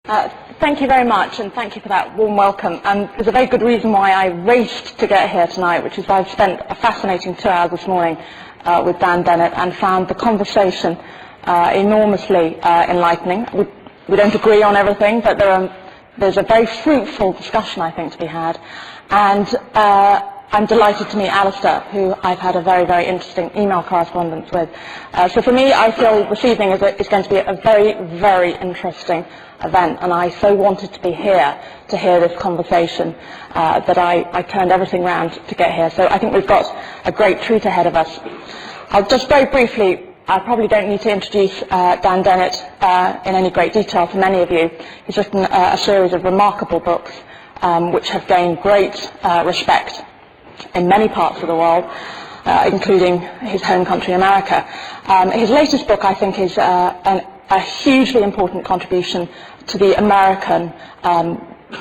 Thank you very much, and thank you for that warm welcome. And there's a very good reason why I raced to get here tonight, which is I've spent a fascinating 2 hours this morning with Dan Dennett and found the conversation enormously enlightening. We don't agree on everything, but there's a very fruitful discussion, I think, to be had. And I'm delighted to meet Alister, who I've had a very, very interesting email correspondence with. So for me, I feel this evening is going to be a very, very interesting event, and I so wanted to be here to hear this conversation that I turned everything round to get here. So I think we've got a great treat ahead of us. I'll just very briefly, I probably don't need to introduce Dan Dennett in any great detail to many of you. He's written a series of remarkable books which have gained great respect in many parts of the world, including his home country, America. His latest book, I think, is a hugely important contribution to the American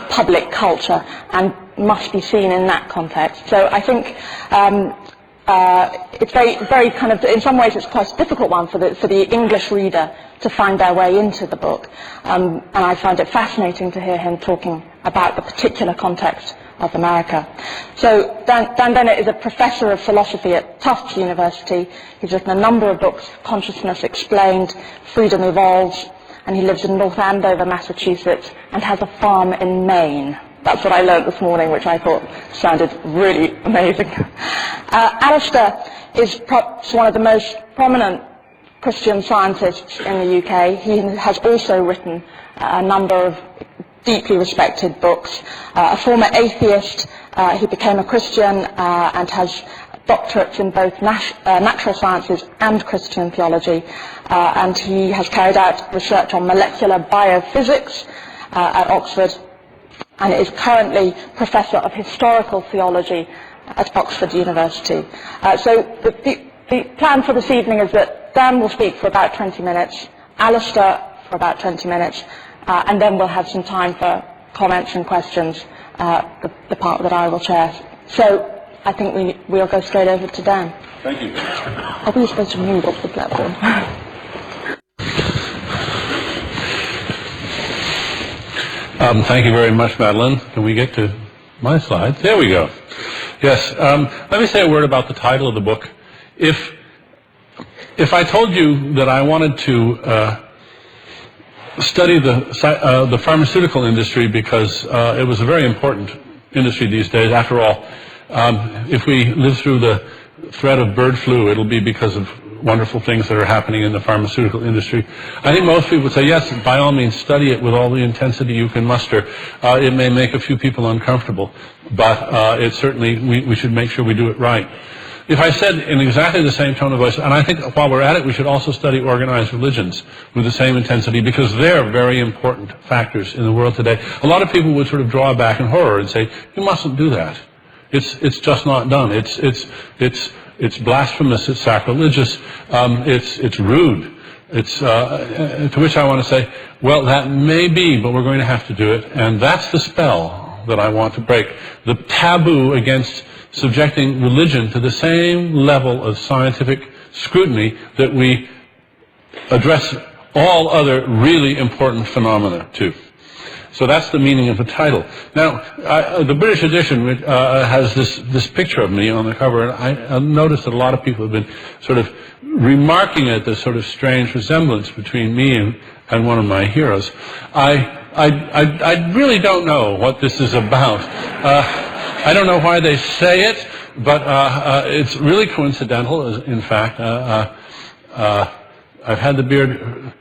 public culture and must be seen in that context. So I think it's very kind of, in some ways it's quite a difficult one for the English reader to find their way into the book. And I find it fascinating to hear him talking about the particular context of America. So Dan Dennett is a professor of philosophy at Tufts University. He's written a number of books: Consciousness Explained, Freedom Evolves, and he lives in North Andover, Massachusetts, and has a farm in Maine. That's what I learned this morning, which I thought sounded really amazing. Alister is perhaps one of the most prominent Christian scientists in the UK. He has also written a number of deeply respected books. A former atheist, he became a Christian and has doctorates in both natural sciences and Christian theology, and he has carried out research on molecular biophysics at Oxford, and is currently Professor of Historical Theology at Oxford University. So the plan for this evening is that Dan will speak for about 20 minutes, Alister for about 20 minutes, and then we'll have some time for comments and questions, the part that I will chair. So I think we'll go straight over to Dan. Thank you. I think you're supposed to move off the platform. Thank you very much, Madeline. Can we get to my slides? There we go. Yes. Let me say a word about the title of the book. If I told you that I wanted to study the pharmaceutical industry because it was a very important industry these days, after all, if we live through the threat of bird flu, it'll be because of wonderful things that are happening in the pharmaceutical industry. I think most people would say, yes, by all means, study it with all the intensity you can muster. It may make a few people uncomfortable, but it certainly, we should make sure we do it right. If I said in exactly the same tone of voice, and I think while we're at it, we should also study organized religions with the same intensity, because they're very important factors in the world today. A lot of people would sort of draw back in horror and say, you mustn't do that. It's just not done. It's blasphemous. It's sacrilegious. It's rude. To which I want to say, well, that may be, but we're going to have to do it, and that's the spell that I want to break. The taboo against subjecting religion to the same level of scientific scrutiny that we address all other really important phenomena to. So that's the meaning of the title. Now, the British edition has this picture of me on the cover, and I noticed that a lot of people have been sort of remarking at this sort of strange resemblance between me and one of my heroes. I really don't know what this is about. I don't know why they say it, but it's really coincidental. In fact, I've had the beard.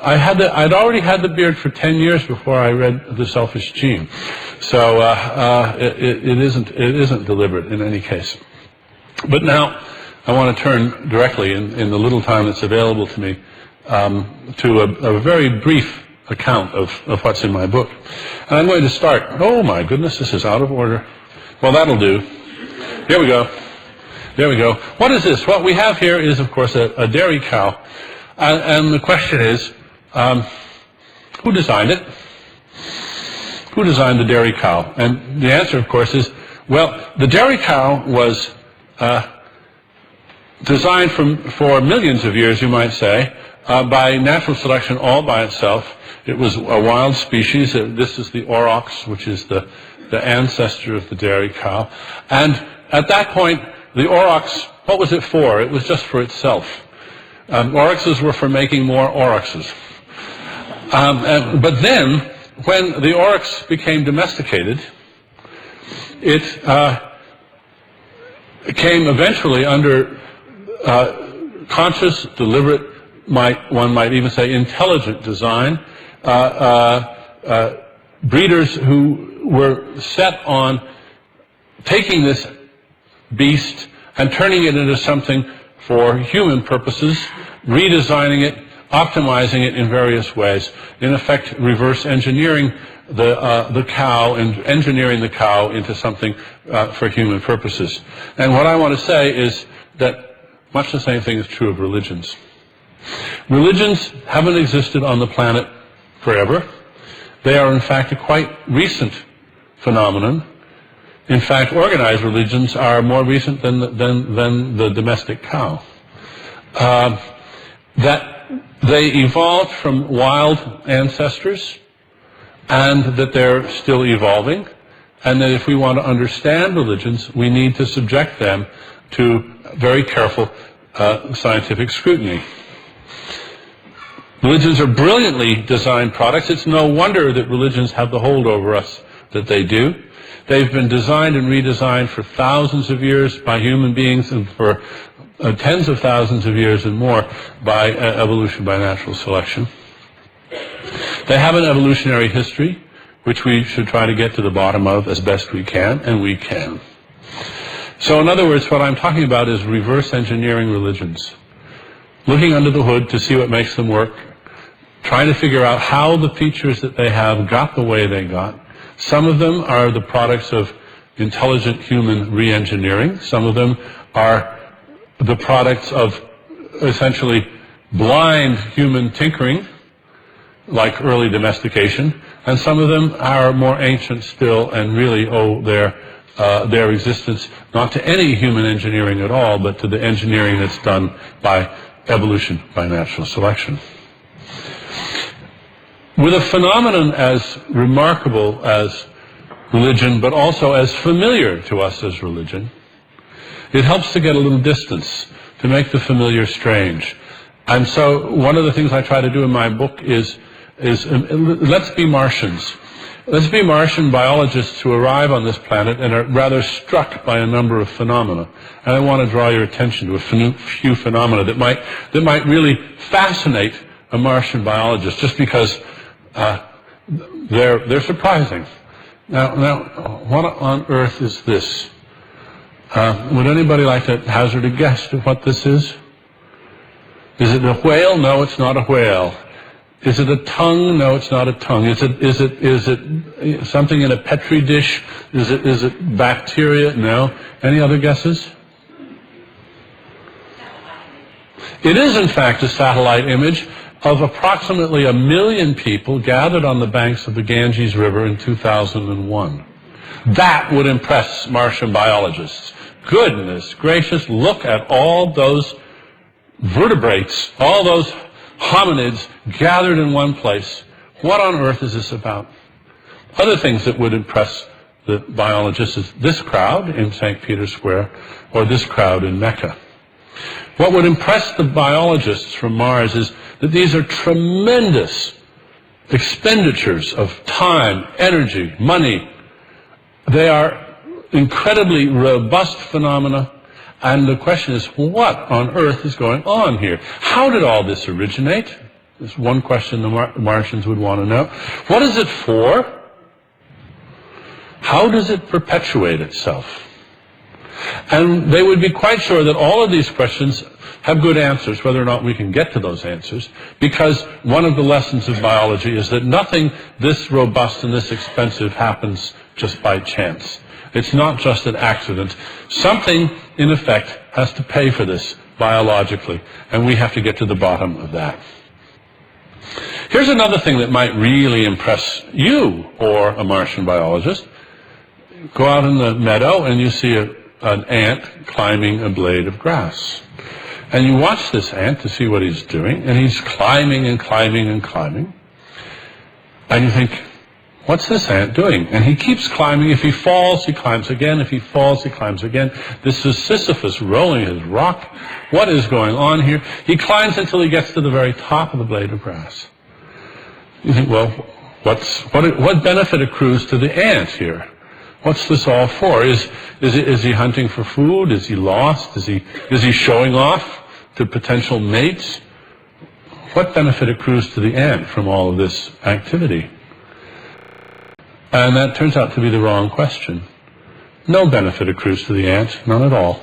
I'd already had the beard for 10 years before I read The Selfish Gene, so it isn't deliberate in any case. But now I want to turn directly, in the little time that's available to me, to a very brief account of what's in my book. And I'm going to start. Oh my goodness, this is out of order. Well, that'll do. Here we go. There we go. What is this? What we have here is, of course, a dairy cow. And the question is, who designed it? Who designed the dairy cow? And the answer, of course, is, well, the dairy cow was designed for millions of years, you might say, by natural selection all by itself. It was a wild species. This is the aurochs, which is the ancestor of the dairy cow. And at that point, the aurochs, what was it for? It was just for itself. Aurochs were for making more aurochs. But then, when the aurochs became domesticated, it came eventually under conscious, deliberate, one might even say intelligent design. Breeders who were set on taking this beast and turning it into something for human purposes, redesigning it, optimizing it in various ways, in effect reverse engineering the cow and engineering the cow into something for human purposes. And what I want to say is that much the same thing is true of religions. Religions haven't existed on the planet forever. They are in fact a quite recent phenomenon. In fact, organized religions are more recent than the domestic cow. That they evolved from wild ancestors, and that they're still evolving, and that if we want to understand religions, we need to subject them to very careful scientific scrutiny. Religions are brilliantly designed products. It's no wonder that religions have the hold over us that they do. They've been designed and redesigned for thousands of years by human beings, and for tens of thousands of years and more by evolution, by natural selection. They have an evolutionary history, which we should try to get to the bottom of as best we can, and we can. So in other words, what I'm talking about is reverse engineering religions. Looking under the hood to see what makes them work, trying to figure out how the features that they have got the way they got. Some of them are the products of intelligent human re-engineering. Some of them are the products of essentially blind human tinkering, like early domestication, and some of them are more ancient still and really owe their existence not to any human engineering at all, but to the engineering that's done by evolution, by natural selection. With a phenomenon as remarkable as religion, but also as familiar to us as religion, it helps to get a little distance, to make the familiar strange. And so one of the things I try to do in my book is let's be Martians. Let's be Martian biologists who arrive on this planet and are rather struck by a number of phenomena. And I want to draw your attention to a few phenomena that might really fascinate a Martian biologist, just because they're surprising. Now, what on earth is this? Would anybody like to hazard a guess at what this is? Is it a whale? No, it's not a whale. Is it a tongue? No, it's not a tongue. Is it something in a petri dish? Is it bacteria? No. Any other guesses? It is, in fact, a satellite image of approximately 1 million people gathered on the banks of the Ganges River in 2001. That would impress Martian biologists. Goodness gracious, look at all those vertebrates, all those hominids gathered in one place. What on earth is this about? Other things that would impress the biologists is this crowd in St. Peter's Square, or this crowd in Mecca. What would impress the biologists from Mars is that these are tremendous expenditures of time, energy, money. They are incredibly robust phenomena, and the question is, what on earth is going on here? How did all this originate? That's one question the Martians would want to know. What is it for? How does it perpetuate itself? And they would be quite sure that all of these questions have good answers, whether or not we can get to those answers, because one of the lessons of biology is that nothing this robust and this expensive happens just by chance. It's not just an accident. Something, in effect, has to pay for this biologically, and we have to get to the bottom of that. Here's another thing that might really impress you or a Martian biologist. Go out in the meadow and you see an ant climbing a blade of grass. And you watch this ant to see what he's doing, and he's climbing and climbing and climbing. And you think, what's this ant doing? And he keeps climbing. If he falls, he climbs again. If he falls, he climbs again. This is Sisyphus rolling his rock. What is going on here? He climbs until he gets to the very top of the blade of grass. You think, well, what benefit accrues to the ant here? What's this all for? Is he hunting for food? Is he lost? Is he showing off to potential mates? What benefit accrues to the ant from all of this activity? And that turns out to be the wrong question. No benefit accrues to the ant, none at all.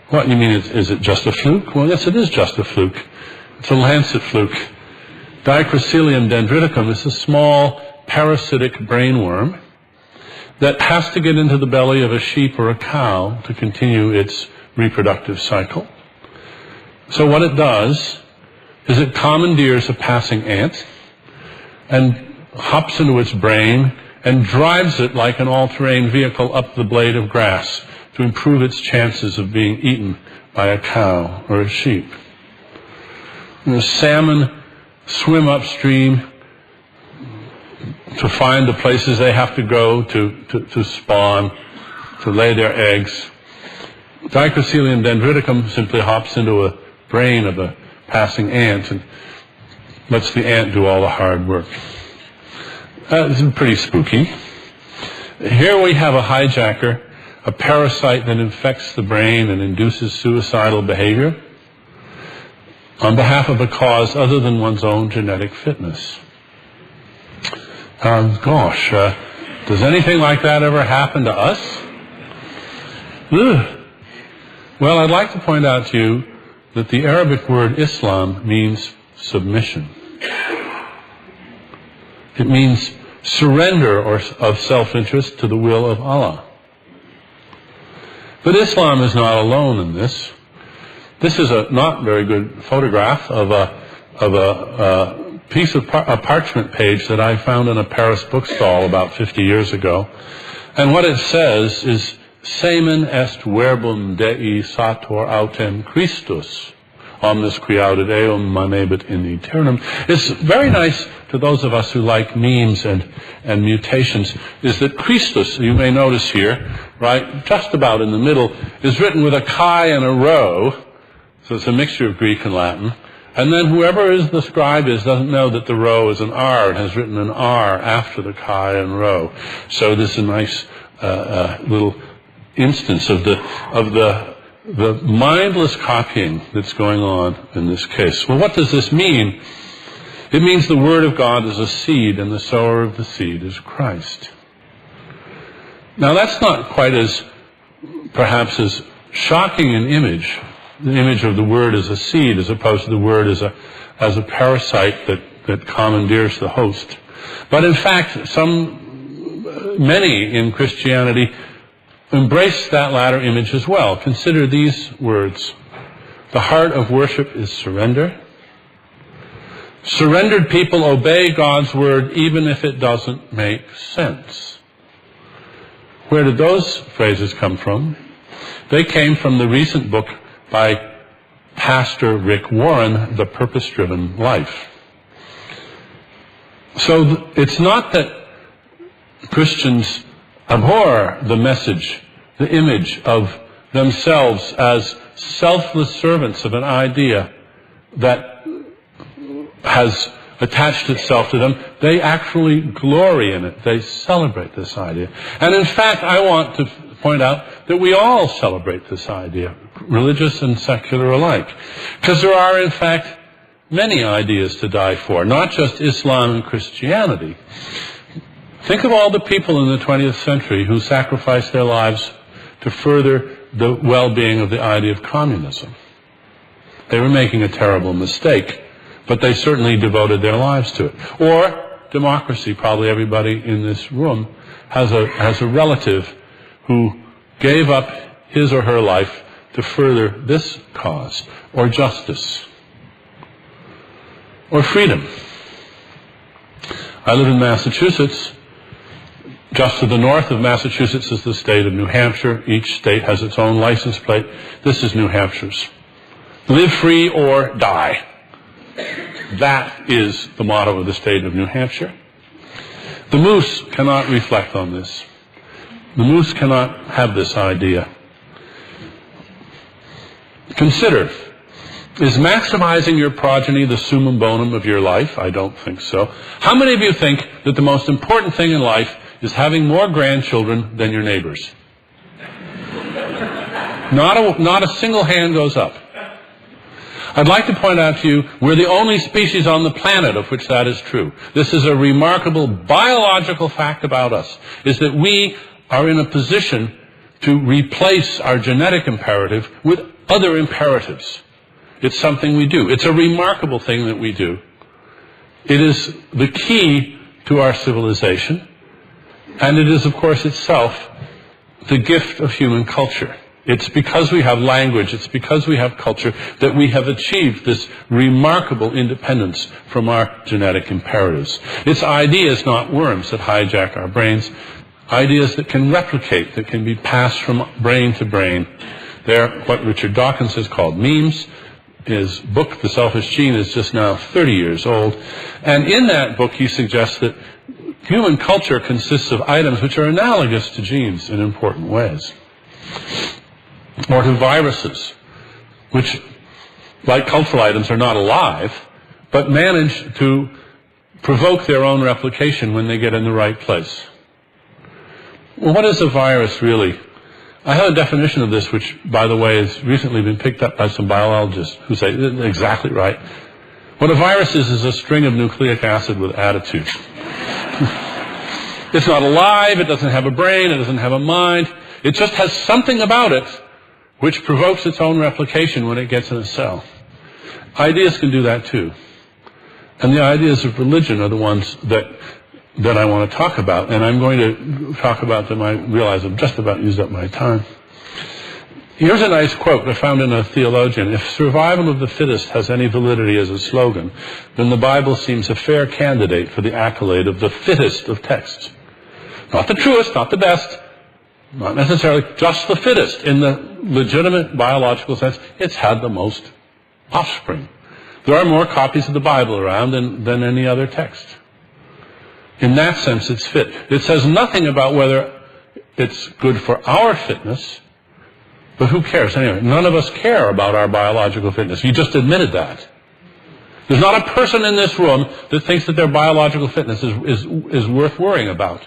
What, you mean, is it just a fluke? Well, yes, it is just a fluke. It's a lancet fluke. Dicrocelium dendriticum is a small parasitic brainworm that has to get into the belly of a sheep or a cow to continue its reproductive cycle. So what it does is it commandeers a passing ant and hops into its brain and drives it like an all-terrain vehicle up the blade of grass to improve its chances of being eaten by a cow or a sheep. And the salmon swim upstream to find the places they have to go to spawn, to lay their eggs. Dicrocelium dendriticum simply hops into a brain of a passing ant and lets the ant do all the hard work. This is pretty spooky. Here we have a hijacker, a parasite that infects the brain and induces suicidal behavior on behalf of a cause other than one's own genetic fitness. Does anything like that ever happen to us? Ugh. Well, I'd like to point out to you that the Arabic word Islam means submission. It means surrender of self-interest to the will of Allah. But Islam is not alone in this. This is a not very good photograph of a piece of a parchment page that I found in a Paris bookstall about 50 years ago. And what it says is, Semen est verbum Dei sator autem Christus, omnis quiaudet eum manebit in aeternum. It's very nice to those of us who like memes and mutations, is that Christus, you may notice here, right, just about in the middle, is written with a chi and a rho, so it's a mixture of Greek and Latin. And then whoever the scribe is doesn't know that the rho is an R and has written an R after the chi and rho. So this is a nice little instance of the mindless copying that's going on in this case. Well, what does this mean? It means the Word of God is a seed, and the sower of the seed is Christ. Now, that's not quite as, perhaps, as shocking an image, the image of the Word as a seed, as opposed to the Word as a parasite that commandeers the host. But in fact, many in Christianity embrace that latter image as well. Consider these words. The heart of worship is surrender. Surrendered people obey God's word even if it doesn't make sense. Where did those phrases come from? They came from the recent book by Pastor Rick Warren, The Purpose-Driven Life. So it's not that Christians abhor the message, the image of themselves as selfless servants of an idea that has attached itself to them. They actually glory in it. They celebrate this idea. And in fact, I want to point out that we all celebrate this idea, religious and secular alike. Because there are, in fact, many ideas to die for, not just Islam and Christianity. Think of all the people in the 20th century who sacrificed their lives to further the well-being of the idea of communism. They were making a terrible mistake, but they certainly devoted their lives to it. Or democracy. Probably everybody in this room has a relative who gave up his or her life to further this cause, or justice, or freedom. I live in Massachusetts. Just to the north of Massachusetts is the state of New Hampshire. Each state has its own license plate. This is New Hampshire's. Live free or die. That is the motto of the state of New Hampshire. The moose cannot reflect on this. The moose cannot have this idea. Consider, is maximizing your progeny the summum bonum of your life? I don't think so. How many of you think that the most important thing in life is having more grandchildren than your neighbors? Not a single hand goes up. I'd like to point out to you, we're the only species on the planet of which that is true. This is a remarkable biological fact about us, is that we are in a position to replace our genetic imperative with other imperatives. It's something we do. It's a remarkable thing that we do. It is the key to our civilization, and it is, of course, itself the gift of human culture. It's because we have language, it's because we have culture that we have achieved this remarkable independence from our genetic imperatives. It's ideas, not worms, that hijack our brains. Ideas that can replicate, that can be passed from brain to brain. They're what Richard Dawkins has called memes. His book, The Selfish Gene, is just now 30 years old. And in that book, he suggests that human culture consists of items which are analogous to genes in important ways. Or to viruses, which, like cultural items, are not alive, but manage to provoke their own replication when they get in the right place. Well, what is a virus really? I have a definition of this, which, by the way, has recently been picked up by some biologists who say, exactly right. What a virus is a string of nucleic acid with attitude. It's not alive, it doesn't have a brain, it doesn't have a mind. It just has something about it which provokes its own replication when it gets in a cell. Ideas can do that too. And the ideas of religion are the ones that I want to talk about, and I'm going to talk about them. I realize I've just about used up my time. Here's a nice quote I found in a theologian. If survival of the fittest has any validity as a slogan, then the Bible seems a fair candidate for the accolade of the fittest of texts. Not the truest, not the best, not necessarily just the fittest. In the legitimate biological sense, it's had the most offspring. There are more copies of the Bible around than any other text. In that sense, it's fit. It says nothing about whether it's good for our fitness, but who cares anyway? None of us care about our biological fitness. You just admitted that. There's not a person in this room that thinks that their biological fitness is worth worrying about.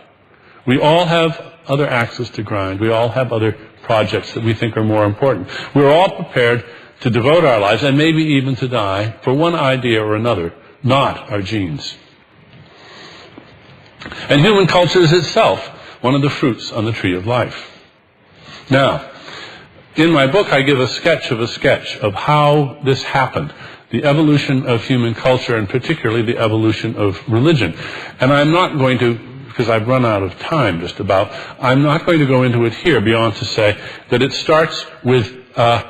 We all have other axes to grind. We all have other projects that we think are more important. We're all prepared to devote our lives, and maybe even to die, for one idea or another, not our genes. And human culture is itself one of the fruits on the tree of life. Now, in my book, I give a sketch of how this happened, the evolution of human culture, and particularly the evolution of religion. And I'm not going to, because I've run out of time just about, I'm not going to go into it here beyond to say that it starts with a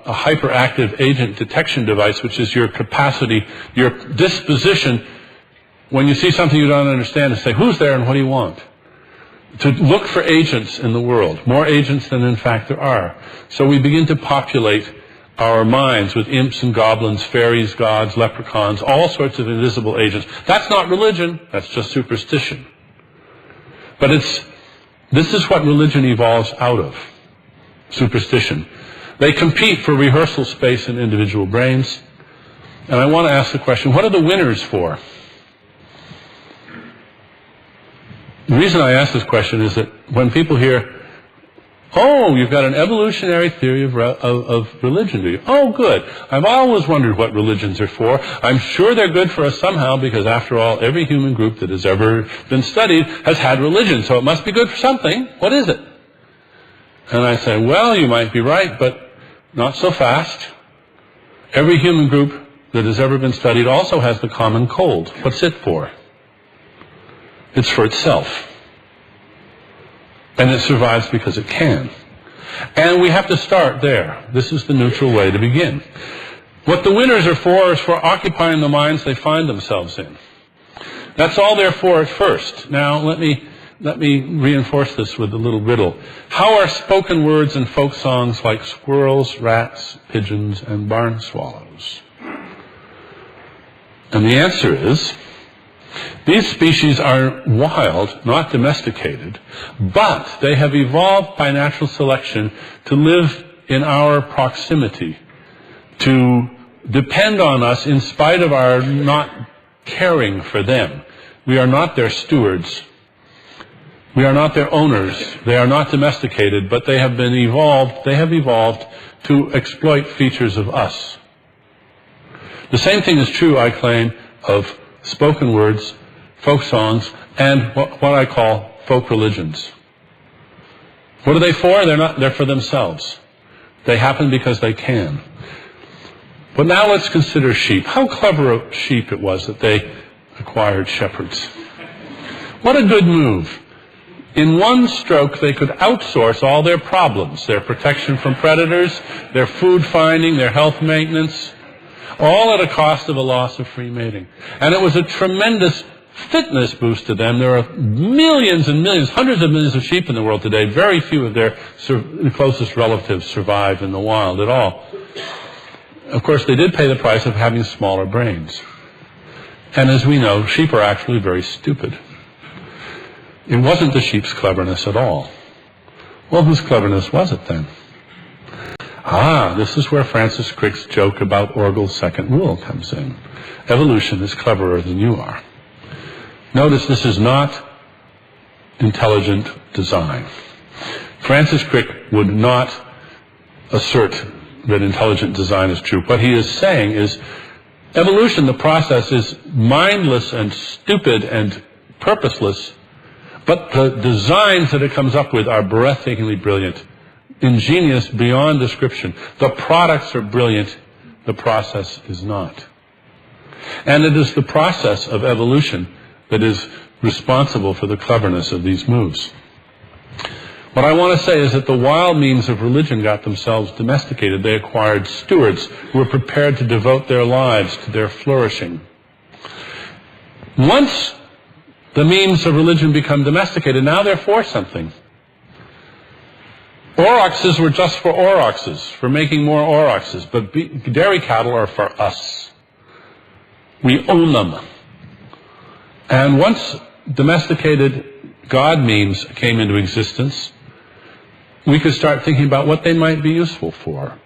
hyperactive agent detection device, which is your capacity, your disposition, when you see something you don't understand, to say, who's there and what do you want? To look for agents in the world, more agents than in fact there are. So we begin to populate our minds with imps and goblins, fairies, gods, leprechauns, all sorts of invisible agents. That's not religion, that's just superstition. But this is what religion evolves out of, superstition. They compete for rehearsal space in individual brains. And I want to ask the question, what are the winners for? The reason I ask this question is that when people hear, oh, you've got an evolutionary theory of religion, do you? Oh, good. I've always wondered what religions are for. I'm sure they're good for us somehow, because after all, every human group that has ever been studied has had religion, so it must be good for something. What is it? And I say, well, you might be right, but not so fast. Every human group that has ever been studied also has the common cold. What's it for? It's for itself. And it survives because it can. And we have to start there. This is the neutral way to begin. What the winners are for is for occupying the minds they find themselves in. That's all they're for at first. Now, let me let me reinforce this with a little riddle. How are spoken words and folk songs like squirrels, rats, pigeons, and barn swallows? And the answer is, these species are wild, not domesticated, but they have evolved by natural selection to live in our proximity, to depend on us in spite of our not caring for them. We are not their stewards. We are not their owners. They are not domesticated, but they have evolved to exploit features of us. The same thing is true, I claim, of spoken words, folk songs, and what I call folk religions. What are they for? They're for themselves. They happen because they can. But now let's consider sheep. How clever a sheep it was that they acquired shepherds. What a good move. In one stroke, they could outsource all their problems, their protection from predators, their food finding, their health maintenance, all at a cost of a loss of free mating. And it was a tremendous fitness boost to them. There are millions and millions, hundreds of millions of sheep in the world today. Very few of their closest relatives survive in the wild at all. Of course, they did pay the price of having smaller brains. And as we know, sheep are actually very stupid. It wasn't the sheep's cleverness at all. Well, whose cleverness was it then? This is where Francis Crick's joke about Orgel's second rule comes in. Evolution is cleverer than you are. Notice this is not intelligent design. Francis Crick would not assert that intelligent design is true. What he is saying is evolution, the process, is mindless and stupid and purposeless, but the designs that it comes up with are breathtakingly brilliant, ingenious beyond description. The products are brilliant, the process is not. And it is the process of evolution that is responsible for the cleverness of these moves. What I want to say is that the wild means of religion got themselves domesticated. They acquired stewards who were prepared to devote their lives to their flourishing. Once the means of religion become domesticated, now they're for something. Aurochses were just for aurochses, for making more aurochses, but dairy cattle are for us. We own them. And once domesticated God memes came into existence, we could start thinking about what they might be useful for.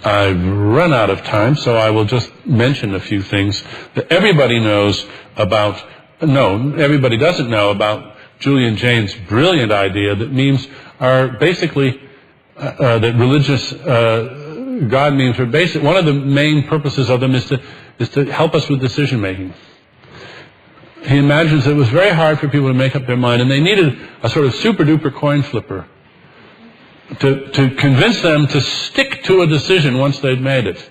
I've run out of time, so I will just mention a few things that everybody knows about. No, everybody doesn't know about Julian Jaynes' brilliant idea that memes are basically, that religious God memes are basic. One of the main purposes of them is to help us with decision making. He imagines it was very hard for people to make up their mind, and they needed a sort of super-duper coin flipper to convince them to stick to a decision once they'd made it.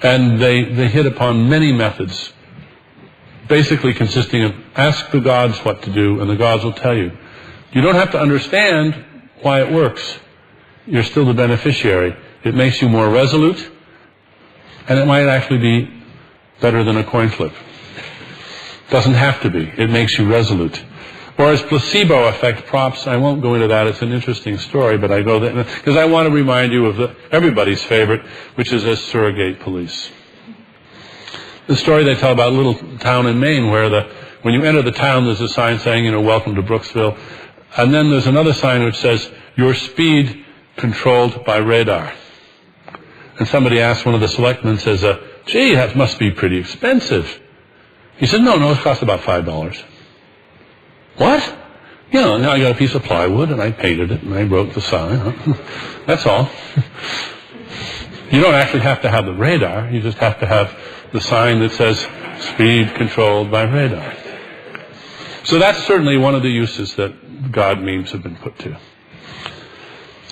And they hit upon many methods, basically consisting of ask the gods what to do, and the gods will tell you. You don't have to understand why it works. You're still the beneficiary. It makes you more resolute, and it might actually be better than a coin flip. Doesn't have to be. It makes you resolute. Or as placebo effect props, I won't go into that. It's an interesting story, but I go there because I want to remind you of everybody's favorite, which is as surrogate police. The story they tell about a little town in Maine where when you enter the town, there's a sign saying, welcome to Brooksville. And then there's another sign which says, your speed controlled by radar. And somebody asked one of the selectmen, says, gee, that must be pretty expensive. He said, no, it costs about $5. What? Now I got a piece of plywood and I painted it and I wrote the sign. That's all. You don't actually have to have the radar. You just have to have the sign that says speed controlled by radar. So that's certainly one of the uses that God memes have been put to.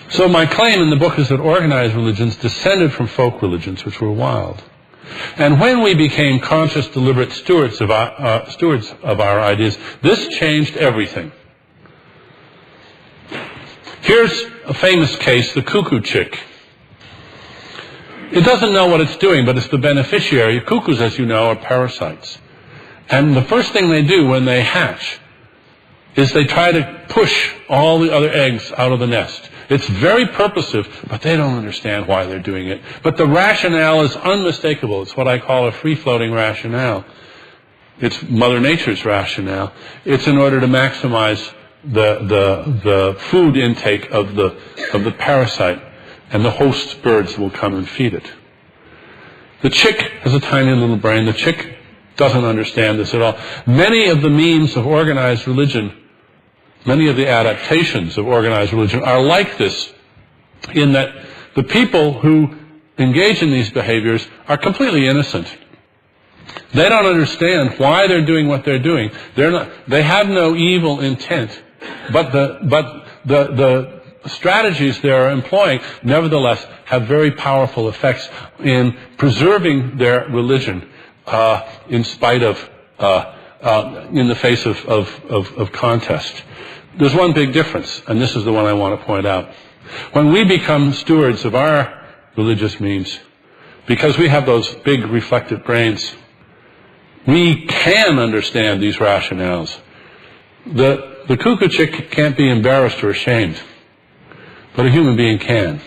So my claim in the book is that organized religions descended from folk religions, which were wild. And when we became conscious, deliberate stewards of our ideas, this changed everything. Here's a famous case, the cuckoo chick. It doesn't know what it's doing, but it's the beneficiary. Cuckoos, as you know, are parasites. And the first thing they do when they hatch is they try to push all the other eggs out of the nest. It's very purposive, but they don't understand why they're doing it. But the rationale is unmistakable. It's what I call a free-floating rationale. It's Mother Nature's rationale. It's in order to maximize the food intake of the parasite, and the host birds will come and feed it. The chick has a tiny little brain. The chick doesn't understand this at all. Many of the means of organized religion, many of the adaptations of organized religion are like this, in that the people who engage in these behaviors are completely innocent. They don't understand why they're doing what they're doing. They have no evil intent, but the strategies they are employing nevertheless have very powerful effects in preserving their religion in spite of in the face of contest. There's one big difference, and this is the one I want to point out. When we become stewards of our religious means, because we have those big reflective brains, we can understand these rationales. The cuckoo chick can't be embarrassed or ashamed, but a human being can.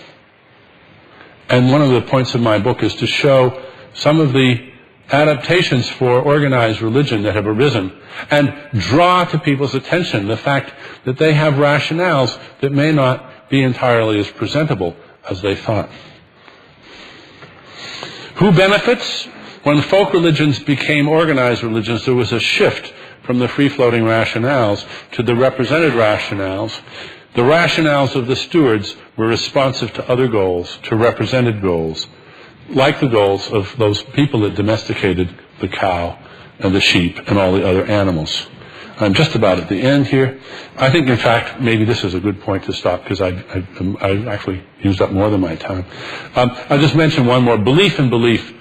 And one of the points of my book is to show some of the adaptations for organized religion that have arisen and draw to people's attention the fact that they have rationales that may not be entirely as presentable as they thought. Who benefits? When folk religions became organized religions, there was a shift from the free-floating rationales to the represented rationales. The rationales of the stewards were responsive to other goals, to represented goals, like the goals of those people that domesticated the cow and the sheep and all the other animals. I'm just about at the end here. I think, in fact, maybe this is a good point to stop, because I actually used up more than my time. I'll just mention one more. Belief in belief.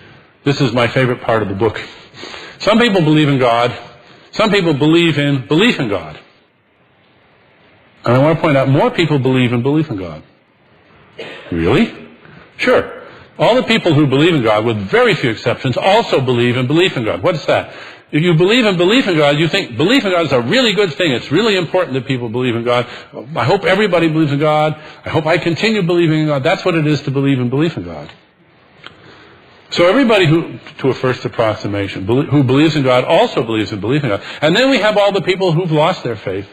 This is my favorite part of the book. Some people believe in God. Some people believe in belief in God. And I want to point out, more people believe in belief in God. Really? Sure. All the people who believe in God, with very few exceptions, also believe in belief in God. What's that? If you believe in belief in God, you think belief in God is a really good thing. It's really important that people believe in God. I hope everybody believes in God. I hope I continue believing in God. That's what it is to believe in belief in God. So everybody who, to a first approximation, who believes in God also believes in belief in God. And then we have all the people who've lost their faith,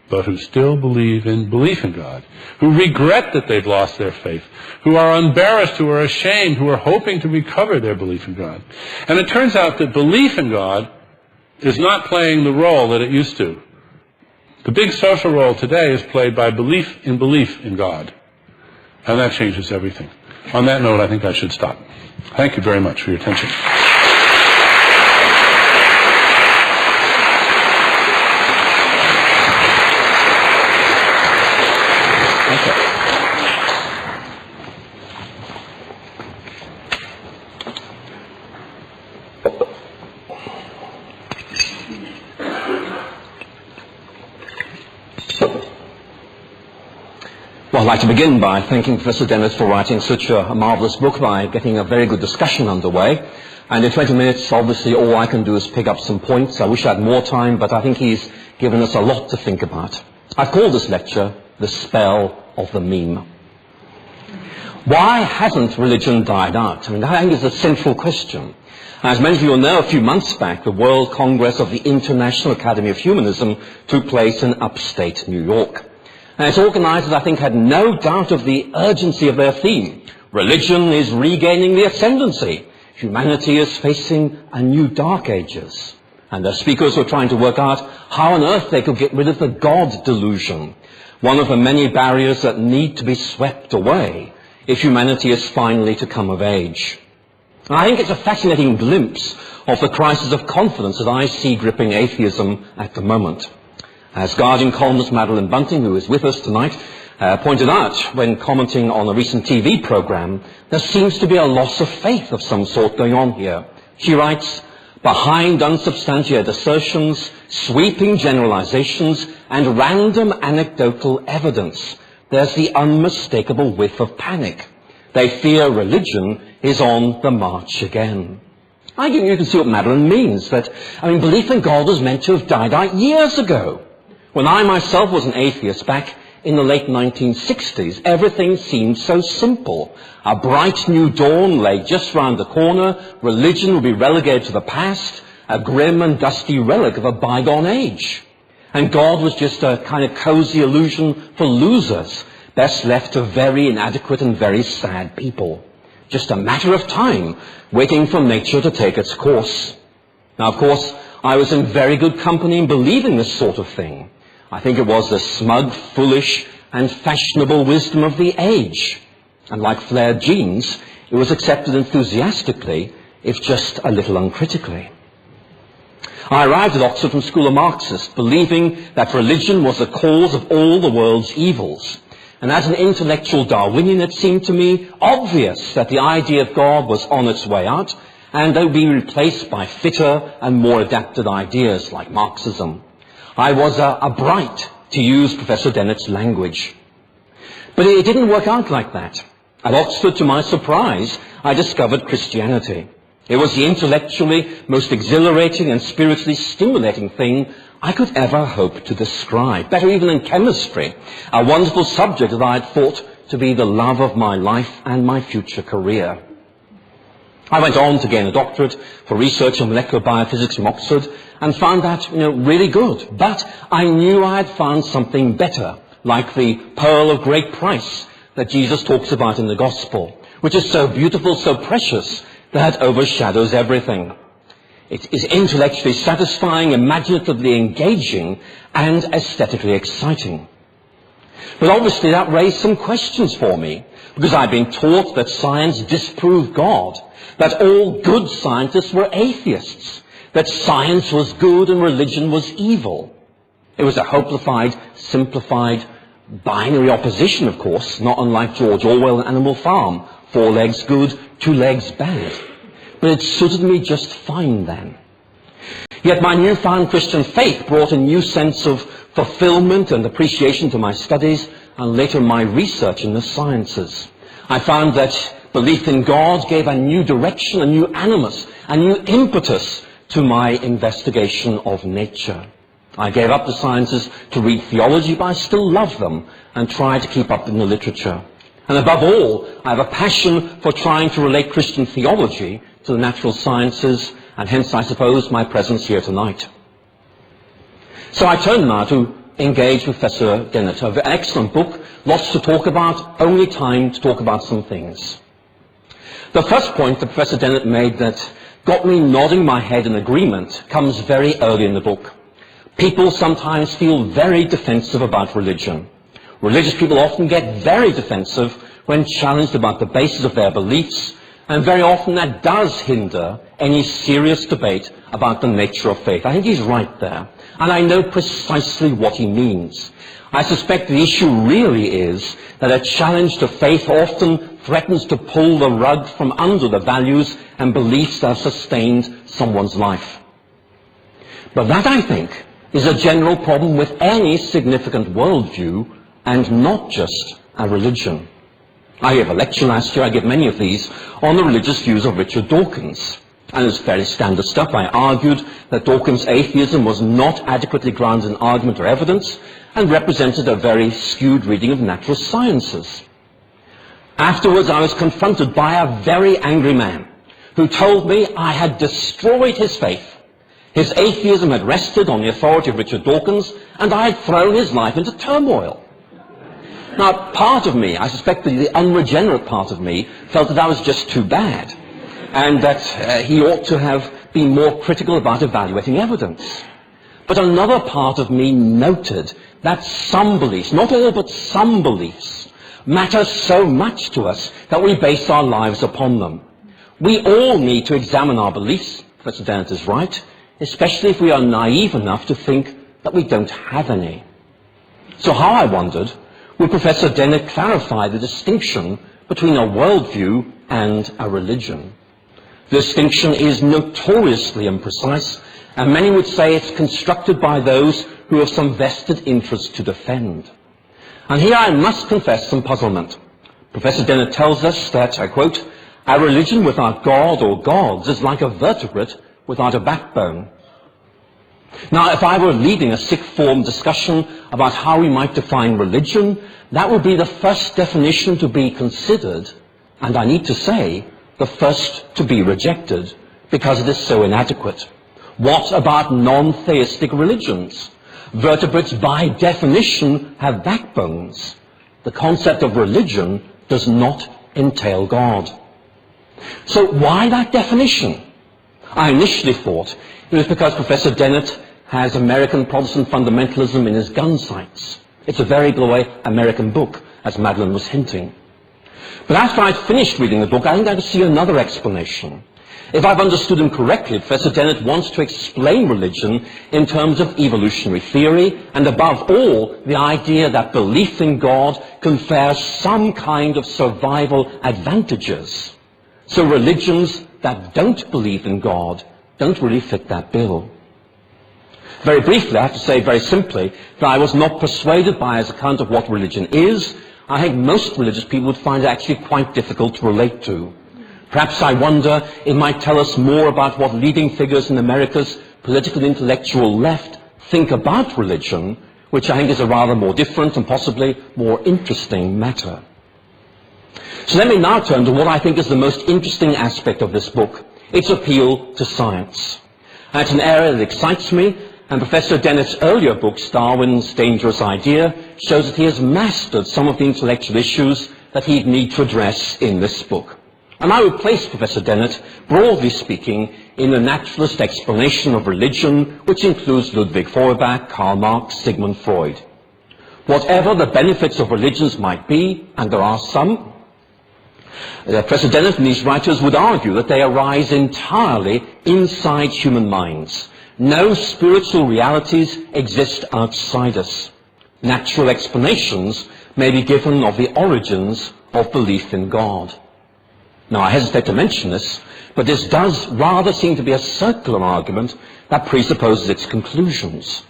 but who still believe in belief in God, who regret that they've lost their faith, who are embarrassed, who are ashamed, who are hoping to recover their belief in God. And it turns out that belief in God is not playing the role that it used to. The big social role today is played by belief in God. And that changes everything. On that note, I think I should stop. Thank you very much for your attention. Well, I'd like to begin by thanking Professor Dennett for writing such a marvelous book, by getting a very good discussion underway. And in 20 minutes, obviously, all I can do is pick up some points. I wish I had more time, but I think he's given us a lot to think about. I've called this lecture The Spell of the Meme. Why hasn't religion died out? I mean, I think it's a central question. As many of you will know, a few months back, the World Congress of the International Academy of Humanism took place in upstate New York. And its organizers, I think, had no doubt of the urgency of their theme. Religion is regaining the ascendancy. Humanity is facing a new dark ages. And the speakers were trying to work out how on earth they could get rid of the God delusion, one of the many barriers that need to be swept away if humanity is finally to come of age. And I think it's a fascinating glimpse of the crisis of confidence that I see gripping atheism at the moment. As Guardian columnist Madeline Bunting, who is with us tonight, pointed out when commenting on a recent TV program, there seems to be a loss of faith of some sort going on here. She writes, behind unsubstantiated assertions, sweeping generalizations, and random anecdotal evidence, there's the unmistakable whiff of panic. They fear religion is on the march again. I think you can see what Madeline means, that, belief in God was meant to have died out years ago. When I myself was an atheist back in the late 1960s, everything seemed so simple. A bright new dawn lay just round the corner, religion would be relegated to the past, a grim and dusty relic of a bygone age. And God was just a kind of cozy illusion for losers, best left to very inadequate and very sad people. Just a matter of time, waiting for nature to take its course. Now, of course, I was in very good company in believing this sort of thing. I think it was the smug, foolish, and fashionable wisdom of the age. And like flared jeans, it was accepted enthusiastically, if just a little uncritically. I arrived at Oxford from School of Marxists, believing that religion was the cause of all the world's evils. And as an intellectual Darwinian, it seemed to me obvious that the idea of God was on its way out, and they would be replaced by fitter and more adapted ideas like Marxism. I was a bright, to use Professor Dennett's language. But it didn't work out like that. At Oxford, to my surprise, I discovered Christianity. It was the intellectually most exhilarating and spiritually stimulating thing I could ever hope to describe. Better even than chemistry, a wonderful subject that I had thought to be the love of my life and my future career. I went on to gain a doctorate for research in molecular biophysics from Oxford and found that, really good. But I knew I had found something better, like the pearl of great price that Jesus talks about in the Gospel, which is so beautiful, so precious, that it overshadows everything. It is intellectually satisfying, imaginatively engaging, and aesthetically exciting. But obviously that raised some questions for me, because I'd been taught that science disproved God, that all good scientists were atheists, that science was good and religion was evil. It was a hopelified, simplified, binary opposition, of course, not unlike George Orwell and Animal Farm. 4 legs good, 2 legs bad. But it suited me just fine then. Yet my newfound Christian faith brought a new sense of fulfillment and appreciation to my studies and later my research in the sciences. I found that belief in God gave a new direction, a new animus, a new impetus to my investigation of nature. I gave up the sciences to read theology, but I still love them and try to keep up in the literature. And above all, I have a passion for trying to relate Christian theology to the natural sciences, and hence, I suppose, my presence here tonight. So I turn now to engage with Professor Dennett. An excellent book, lots to talk about, only time to talk about some things. The first point that Professor Dennett made that got me nodding my head in agreement comes very early in the book. People sometimes feel very defensive about religion. Religious people often get very defensive when challenged about the basis of their beliefs, and very often that does hinder any serious debate about the nature of faith. I think he's right there, and I know precisely what he means. I suspect the issue really is that a challenge to faith often threatens to pull the rug from under the values and beliefs that have sustained someone's life. But that, I think, is a general problem with any significant worldview, and not just a religion. I gave a lecture last year, I give many of these, on the religious views of Richard Dawkins. And it's very standard stuff. I argued that Dawkins' atheism was not adequately grounded in argument or evidence, and represented a very skewed reading of natural sciences. Afterwards, I was confronted by a very angry man who told me I had destroyed his faith. His atheism had rested on the authority of Richard Dawkins, and I had thrown his life into turmoil. Now, part of me, I suspect the unregenerate part of me, felt that that was just too bad, and that he ought to have been more critical about evaluating evidence. But another part of me noted that some beliefs, not all but some beliefs, matter so much to us that we base our lives upon them. We all need to examine our beliefs, Professor Dennett is right, especially if we are naive enough to think that we don't have any. So how, I wondered, would Professor Dennett clarify the distinction between a worldview and a religion? The distinction is notoriously imprecise, and many would say it's constructed by those who have some vested interest to defend. And here I must confess some puzzlement. Professor Dennett tells us that, I quote, "A religion without God or gods is like a vertebrate without a backbone." Now, if I were leading a sixth form discussion about how we might define religion, that would be the first definition to be considered, and I need to say, the first to be rejected, because it is so inadequate. What about non-theistic religions? Vertebrates, by definition, have backbones. The concept of religion does not entail God. So why that definition? I initially thought it was because Professor Dennett has American Protestant fundamentalism in his gun sights. It's a very, by the way, American book, as Madeline was hinting. But after I'd finished reading the book, I think I could see another explanation. If I've understood him correctly, Professor Dennett wants to explain religion in terms of evolutionary theory, and above all, the idea that belief in God confers some kind of survival advantages. So religions that don't believe in God don't really fit that bill. Very briefly, I have to say very simply that I was not persuaded by his account of what religion is. I think most religious people would find it actually quite difficult to relate to. Perhaps I wonder it might tell us more about what leading figures in America's political intellectual left think about religion, which I think is a rather more different and possibly more interesting matter. So let me now turn to what I think is the most interesting aspect of this book, its appeal to science. And it's an area that excites me, and Professor Dennett's earlier book, Darwin's Dangerous Idea, shows that he has mastered some of the intellectual issues that he'd need to address in this book. And I would place Professor Dennett, broadly speaking, in the naturalist explanation of religion, which includes Ludwig Feuerbach, Karl Marx, Sigmund Freud. Whatever the benefits of religions might be, and there are some, Professor Dennett and these writers would argue that they arise entirely inside human minds. No spiritual realities exist outside us. Natural explanations may be given of the origins of belief in God. Now, I hesitate to mention this, but this does rather seem to be a circular argument that presupposes its conclusions.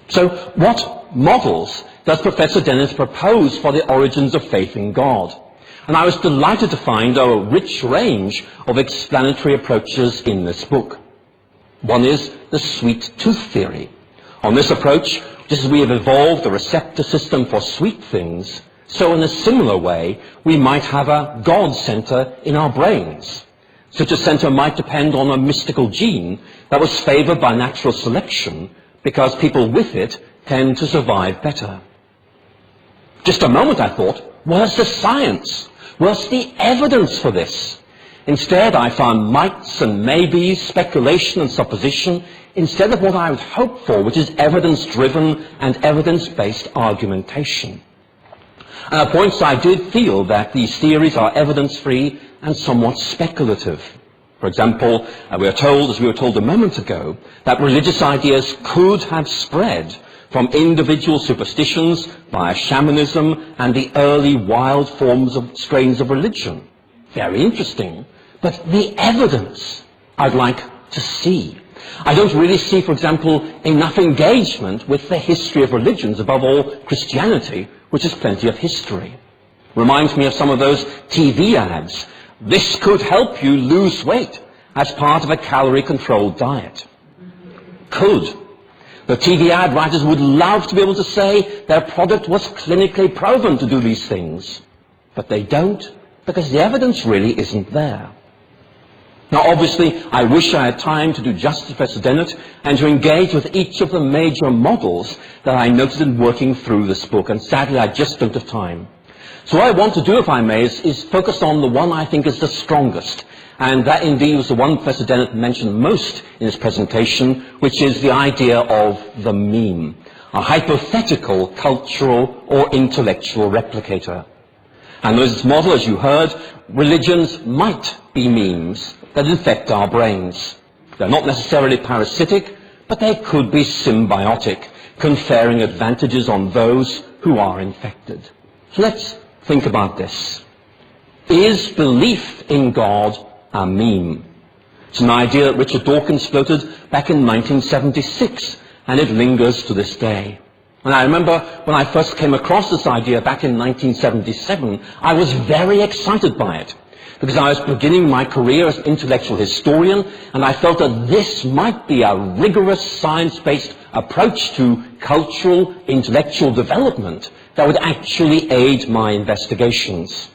So, what models does Professor Dennett propose for the origins of faith in God? And I was delighted to find a rich range of explanatory approaches in this book. One is the sweet tooth theory. On this approach, just as we have evolved a receptor system for sweet things, so in a similar way, we might have a God center in our brains. Such a center might depend on a mystical gene that was favored by natural selection because people with it tend to survive better. Just a moment, I thought, where's the science? Where's the evidence for this? Instead, I found mights and maybes, speculation and supposition, instead of what I would hope for, which is evidence-driven and evidence-based argumentation. And at points I did feel that these theories are evidence-free and somewhat speculative. For example, we are told, as we were told a moment ago, that religious ideas could have spread from individual superstitions via shamanism and the early wild forms of strains of religion. Very interesting. But the evidence I'd like to see. I don't really see, for example, enough engagement with the history of religions, above all Christianity, which has plenty of history. Reminds me of some of those TV ads. This could help you lose weight as part of a calorie-controlled diet. Could. The TV ad writers would love to be able to say their product was clinically proven to do these things. But they don't, because the evidence really isn't there. Now, obviously, I wish I had time to do justice to Professor Dennett and to engage with each of the major models that I noted in working through this book, and sadly, I just don't have time. So what I want to do, if I may, is focus on the one I think is the strongest, and that indeed was the one Professor Dennett mentioned most in his presentation, which is the idea of the meme, a hypothetical cultural or intellectual replicator. And with this model, as you heard, religions might be memes that infect our brains. They're not necessarily parasitic, but they could be symbiotic, conferring advantages on those who are infected. So let's think about this. Is belief in God a meme? It's an idea that Richard Dawkins floated back in 1976, and it lingers to this day. And I remember when I first came across this idea back in 1977, I was very excited by it, because I was beginning my career as an intellectual historian, and I felt that this might be a rigorous science-based approach to cultural intellectual development that would actually aid my investigations.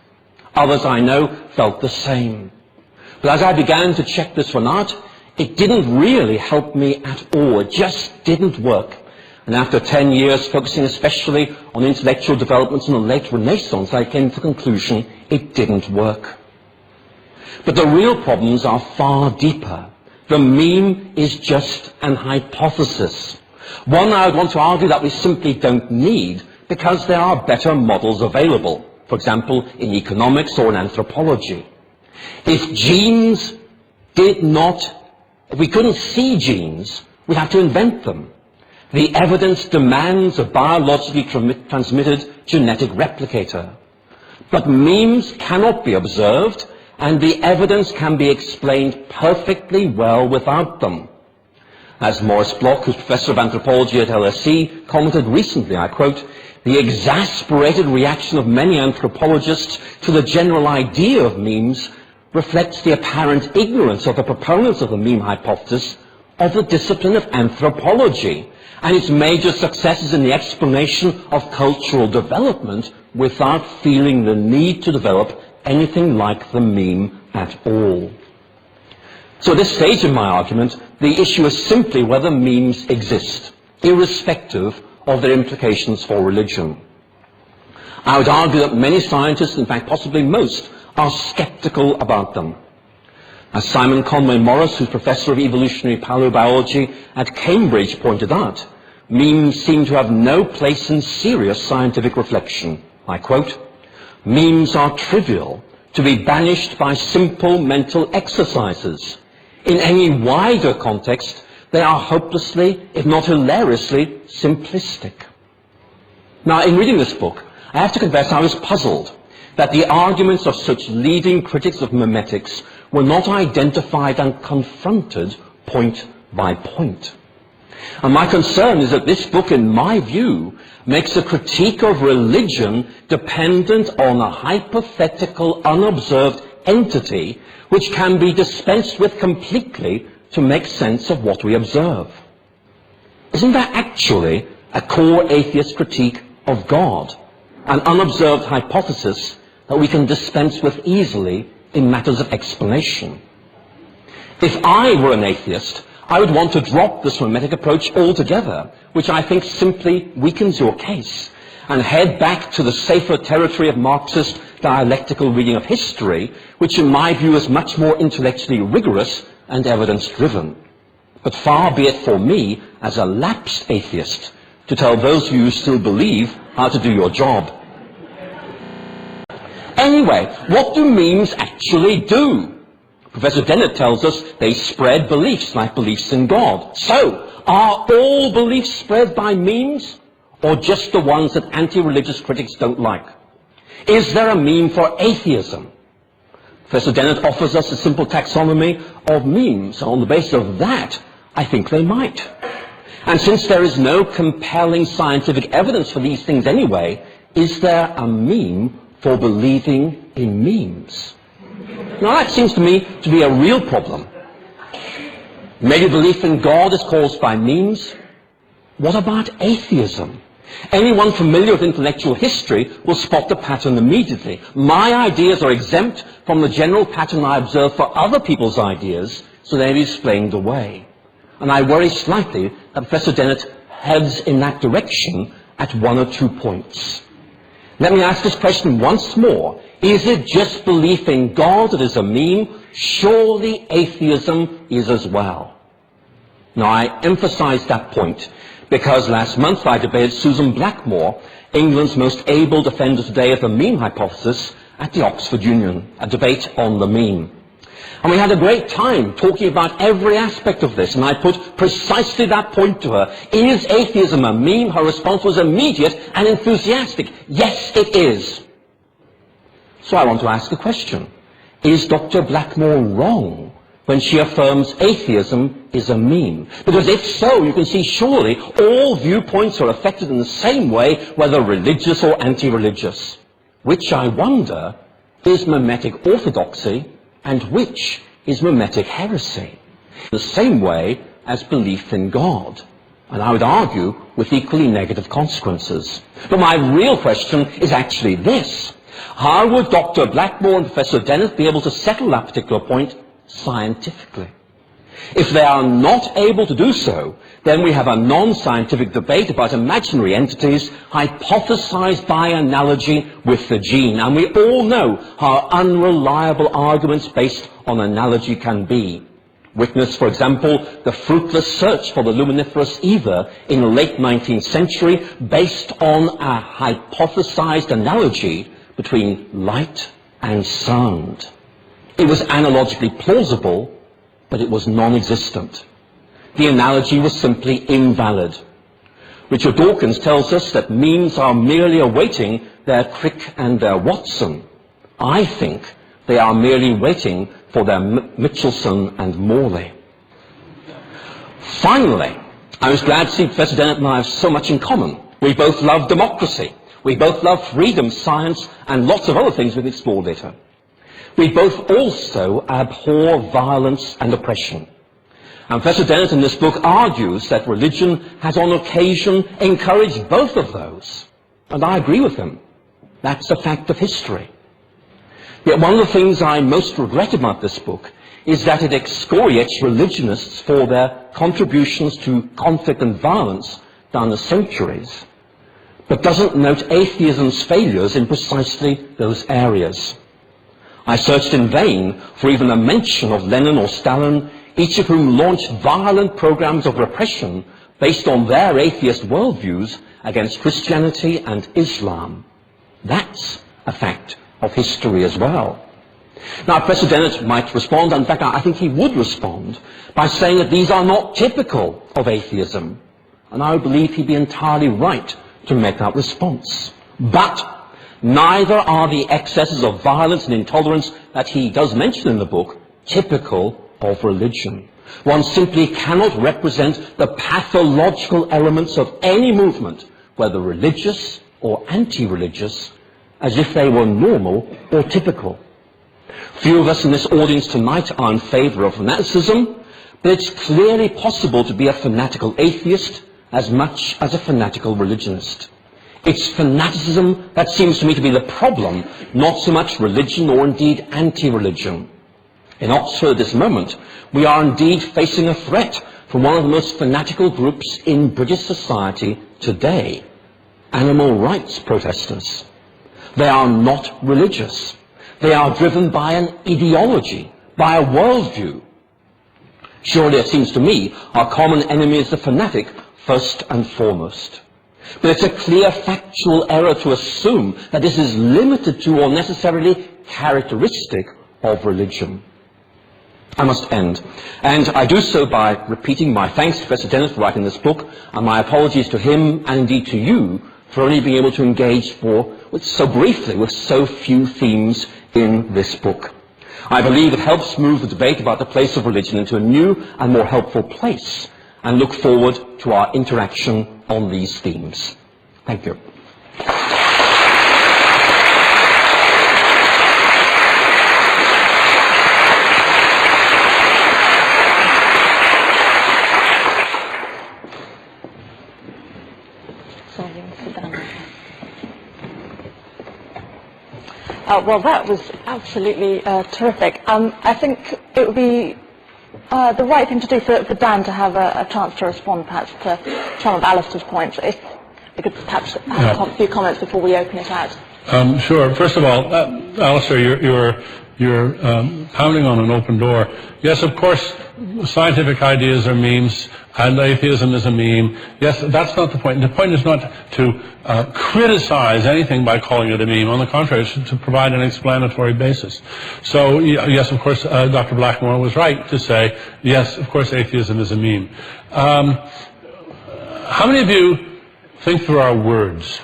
Others I know felt the same. But as I began to check this one out, it didn't really help me at all. It just didn't work. And after 10 years focusing especially on intellectual developments in the late Renaissance, I came to the conclusion it didn't work. But the real problems are far deeper. The meme is just an hypothesis. One I would want to argue that we simply don't need because there are better models available, for example, in economics or in anthropology. If genes did not, if we couldn't see genes, we'd have to invent them. The evidence demands a biologically transmitted genetic replicator. But memes cannot be observed, and the evidence can be explained perfectly well without them. As Maurice Bloch, who's professor of anthropology at LSE, commented recently, I quote, "The exasperated reaction of many anthropologists to the general idea of memes reflects the apparent ignorance of the proponents of the meme hypothesis of the discipline of anthropology and its major successes in the explanation of cultural development without feeling the need to develop anything like the meme at all." So at this stage in my argument, the issue is simply whether memes exist, irrespective of their implications for religion. I would argue that many scientists, in fact possibly most, are skeptical about them. As Simon Conway Morris, who's professor of evolutionary paleobiology at Cambridge, pointed out, memes seem to have no place in serious scientific reflection. I quote, "Memes are trivial, to be banished by simple mental exercises. In any wider context, they are hopelessly, if not hilariously, simplistic." Now, in reading this book, I have to confess I was puzzled that the arguments of such leading critics of memetics were not identified and confronted point by point. And my concern is that this book, in my view, makes a critique of religion dependent on a hypothetical, unobserved entity which can be dispensed with completely to make sense of what we observe. Isn't that actually a core atheist critique of God, an unobserved hypothesis that we can dispense with easily in matters of explanation? If I were an atheist, I would want to drop this mimetic approach altogether, which I think simply weakens your case, and head back to the safer territory of Marxist dialectical reading of history, which in my view is much more intellectually rigorous and evidence-driven. But far be it for me, as a lapsed atheist, to tell those of you who still believe how to do your job. Anyway, what do memes actually do? Professor Dennett tells us they spread beliefs, like beliefs in God. So, are all beliefs spread by memes, or just the ones that anti-religious critics don't like? Is there a meme for atheism? Professor Dennett offers us a simple taxonomy of memes. On the basis of that, I think they might. And since there is no compelling scientific evidence for these things anyway, is there a meme for believing in memes? Now that seems to me to be a real problem. Maybe belief in God is caused by memes. What about atheism? Anyone familiar with intellectual history will spot the pattern immediately. My ideas are exempt from the general pattern I observe for other people's ideas, so they're explained away. And I worry slightly that Professor Dennett heads in that direction at one or 2 points. Let me ask this question once more. Is it just belief in God that is a meme? Surely atheism is as well. Now, I emphasize that point because last month I debated Susan Blackmore, England's most able defender today of the meme hypothesis, at the Oxford Union, a debate on the meme. And we had a great time talking about every aspect of this, and I put precisely that point to her. Is atheism a meme? Her response was immediate and enthusiastic. Yes, it is. So I want to ask a question. Is Dr. Blackmore wrong when she affirms atheism is a meme? Because if so, you can see surely all viewpoints are affected in the same way, whether religious or anti-religious. Which, I wonder, is mimetic orthodoxy and which is mimetic heresy, the same way as belief in God, and I would argue with equally negative consequences. But my real question is actually this: how would Dr. Blackmore and Professor Dennett be able to settle that particular point scientifically? If they are not able to do so, then we have a non-scientific debate about imaginary entities hypothesized by analogy with the gene. And we all know how unreliable arguments based on analogy can be. Witness, for example, the fruitless search for the luminiferous ether in the late 19th century based on a hypothesized analogy between light and sound. It was analogically plausible, but it was non-existent. The analogy was simply invalid. Richard Dawkins tells us that memes are merely awaiting their Crick and their Watson. I think they are merely waiting for their Mitchelson and Morley. Finally, I was glad to see Professor Dennett and I have so much in common. We both love democracy. We both love freedom, science, and lots of other things we've explored later. We both also abhor violence and oppression. And Professor Dennett in this book argues that religion has on occasion encouraged both of those. And I agree with him. That's a fact of history. Yet one of the things I most regret about this book is that it excoriates religionists for their contributions to conflict and violence down the centuries, but doesn't note atheism's failures in precisely those areas. I searched in vain for even a mention of Lenin or Stalin, each of whom launched violent programs of repression based on their atheist worldviews against Christianity and Islam. That's a fact of history as well. Now, Professor Dennett might respond, and in fact, I think he would respond, by saying that these are not typical of atheism. And I would believe he'd be entirely right to make that response. But neither are the excesses of violence and intolerance that he does mention in the book typical of religion. One simply cannot represent the pathological elements of any movement, whether religious or anti-religious, as if they were normal or typical. Few of us in this audience tonight are in favor of fanaticism, but it's clearly possible to be a fanatical atheist as much as a fanatical religionist. It's fanaticism that seems to me to be the problem, not so much religion or indeed anti-religion. In Oxford at this moment, we are indeed facing a threat from one of the most fanatical groups in British society today, animal rights protesters. They are not religious. They are driven by an ideology, by a worldview. Surely, it seems to me, our common enemy is the fanatic first and foremost. But it's a clear factual error to assume that this is limited to or necessarily characteristic of religion. I must end. And I do so by repeating my thanks to Professor Dennett for writing this book, and my apologies to him and indeed to you for only being able to engage so briefly with so few themes in this book. I believe it helps move the debate about the place of religion into a new and more helpful place, and look forward to our interaction on these themes. Thank you. Well, that was absolutely terrific. I think it would be the right thing to do for Dan to have a chance to respond perhaps to some of Alister's points. If we could perhaps have a few comments before we open it out. Sure. First of all, Alister, you're pounding on an open door. Yes, of course, scientific ideas are memes, and atheism is a meme. Yes, that's not the point. The point is not to criticize anything by calling it a meme. On the contrary, it's to provide an explanatory basis. So, yes, of course, Dr. Blackmore was right to say, yes, of course, atheism is a meme. How many of you think there are words?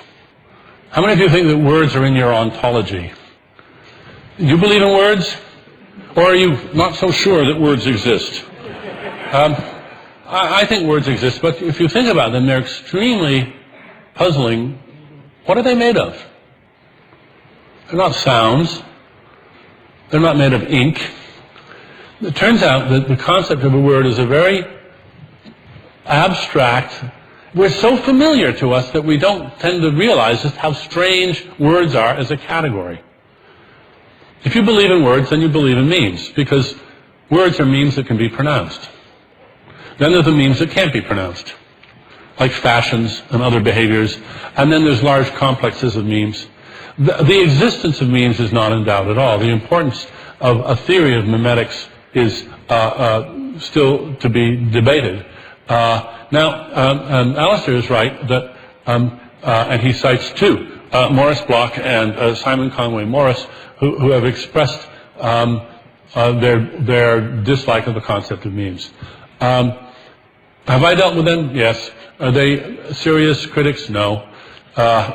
How many of you think that words are in your ontology? You believe in words? Or are you not so sure that words exist? I think words exist, but if you think about them, they're extremely puzzling. What are they made of? They're not sounds. They're not made of ink. It turns out that the concept of a word is a very abstract. We're so familiar to us that we don't tend to realize just how strange words are as a category. If you believe in words, then you believe in memes, because words are memes that can be pronounced. Then there's the memes that can't be pronounced, like fashions and other behaviors. And then there's large complexes of memes. The existence of memes is not in doubt at all. The importance of a theory of memetics is still to be debated. Alister is right that, and he cites two, Morris Bloch and Simon Conway Morris, who have expressed their dislike of the concept of memes. Have I dealt with them? Yes. Are they serious critics? No.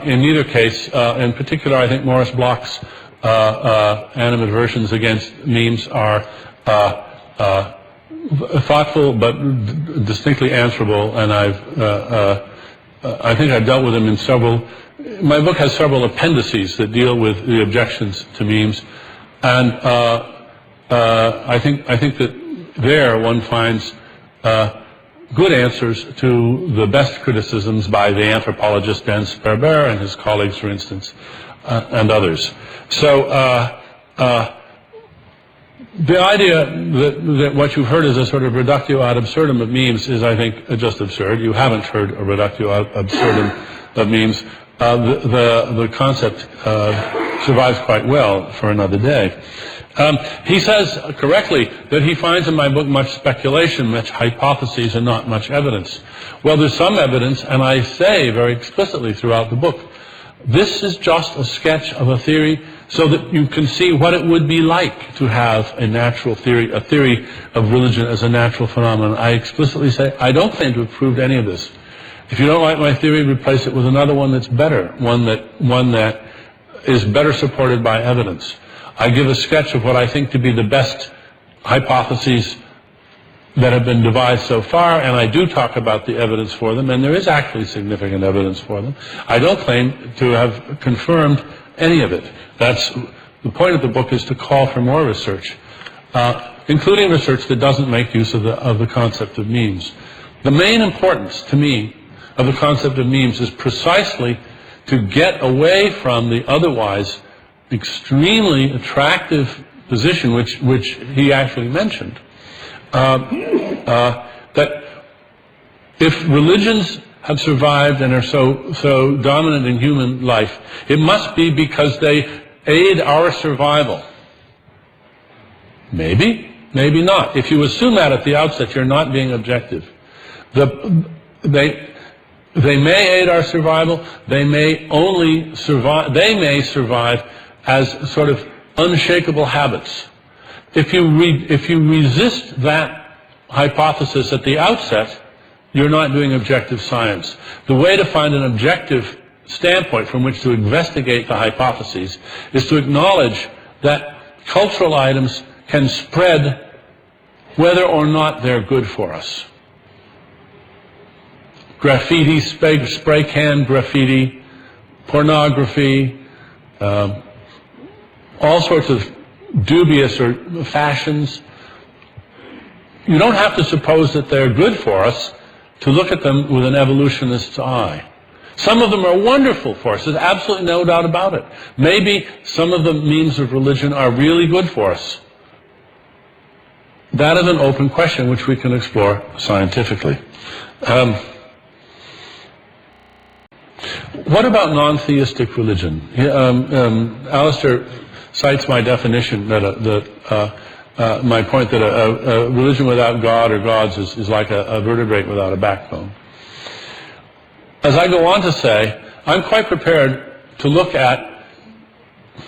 In neither case, in particular, I think Morris Bloch's animadversions against memes are thoughtful but distinctly answerable, and I think I've dealt with them in several. My book has several appendices that deal with the objections to memes, and I think that there one finds good answers to the best criticisms by the anthropologist Dan Sperber and his colleagues, for instance, and others. So the idea that what you've heard is a sort of reductio ad absurdum of memes is, I think, just absurd. You haven't heard a reductio ad absurdum of memes. The concept survives quite well for another day. He says correctly that he finds in my book much speculation, much hypotheses, and not much evidence. Well, there's some evidence, and I say very explicitly throughout the book, this is just a sketch of a theory so that you can see what it would be like to have a natural theory, a theory of religion as a natural phenomenon. I explicitly say, I don't claim to have proved any of this. If you don't like my theory, replace it with another one that's better, one that is better supported by evidence. I give a sketch of what I think to be the best hypotheses that have been devised so far, and I do talk about the evidence for them, and there is actually significant evidence for them. I don't claim to have confirmed any of it. That's the point of the book, is to call for more research, including research that doesn't make use of the concept of memes. The main importance to me of the concept of memes is precisely to get away from the otherwise extremely attractive position which he actually mentioned, that if religions have survived and are so dominant in human life, it must be because they aid our survival. Maybe, maybe not. If you assume that at the outset, you're not being objective. They may aid our survival. They may only survive. They may survive as sort of unshakable habits. If you resist that hypothesis at the outset, you're not doing objective science. The way to find an objective standpoint from which to investigate the hypotheses is to acknowledge that cultural items can spread whether or not they're good for us. Graffiti, spray can graffiti, pornography, all sorts of dubious or fashions. You don't have to suppose that they're good for us to look at them with an evolutionist's eye. Some of them are wonderful for us. There's absolutely no doubt about it. Maybe some of the means of religion are really good for us. That is an open question which we can explore scientifically. What about non-theistic religion? Alister cites my definition my point that a religion without God or gods is like a vertebrate without a backbone. As I go on to say, I'm quite prepared to look at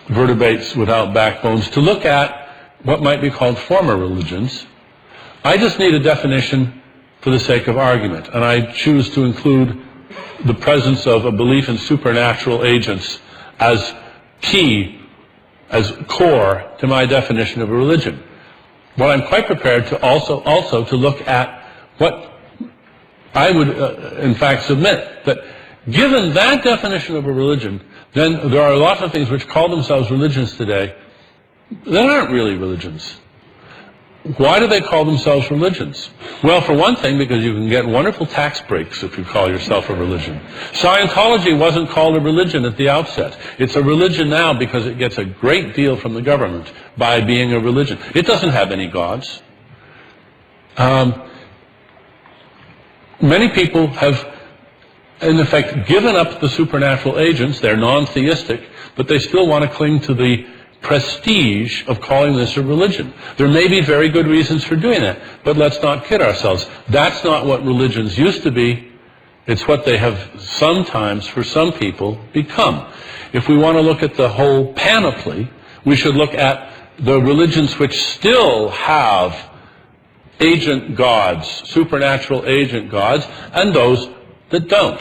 vertebrates without backbones, to look at what might be called former religions. I just need a definition for the sake of argument, and I choose to include the presence of a belief in supernatural agents as key, as core to my definition of a religion. But I'm quite prepared to also to look at what I would in fact submit, that given that definition of a religion, then there are lots of things which call themselves religions today that aren't really religions. Why do they call themselves religions? Well, for one thing, because you can get wonderful tax breaks if you call yourself a religion. Scientology wasn't called a religion at the outset. It's a religion now because it gets a great deal from the government by being a religion. It doesn't have any gods. Many people have, in effect, given up the supernatural agents. They're non-theistic, but they still want to cling to the prestige of calling this a religion. There may be very good reasons for doing that, but let's not kid ourselves. That's not what religions used to be. It's what they have sometimes, for some people, become. If we want to look at the whole panoply, we should look at the religions which still have agent gods, supernatural agent gods, and those that don't.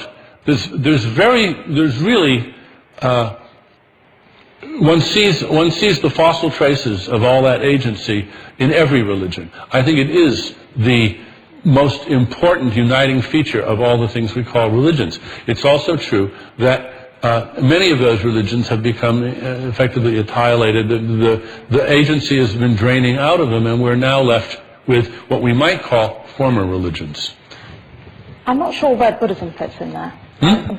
One sees the fossil traces of all that agency in every religion. I think it is the most important uniting feature of all the things we call religions. It's also true that many of those religions have become effectively annihilated. The agency has been draining out of them, and we're now left with what we might call former religions. I'm not sure where Buddhism fits in there.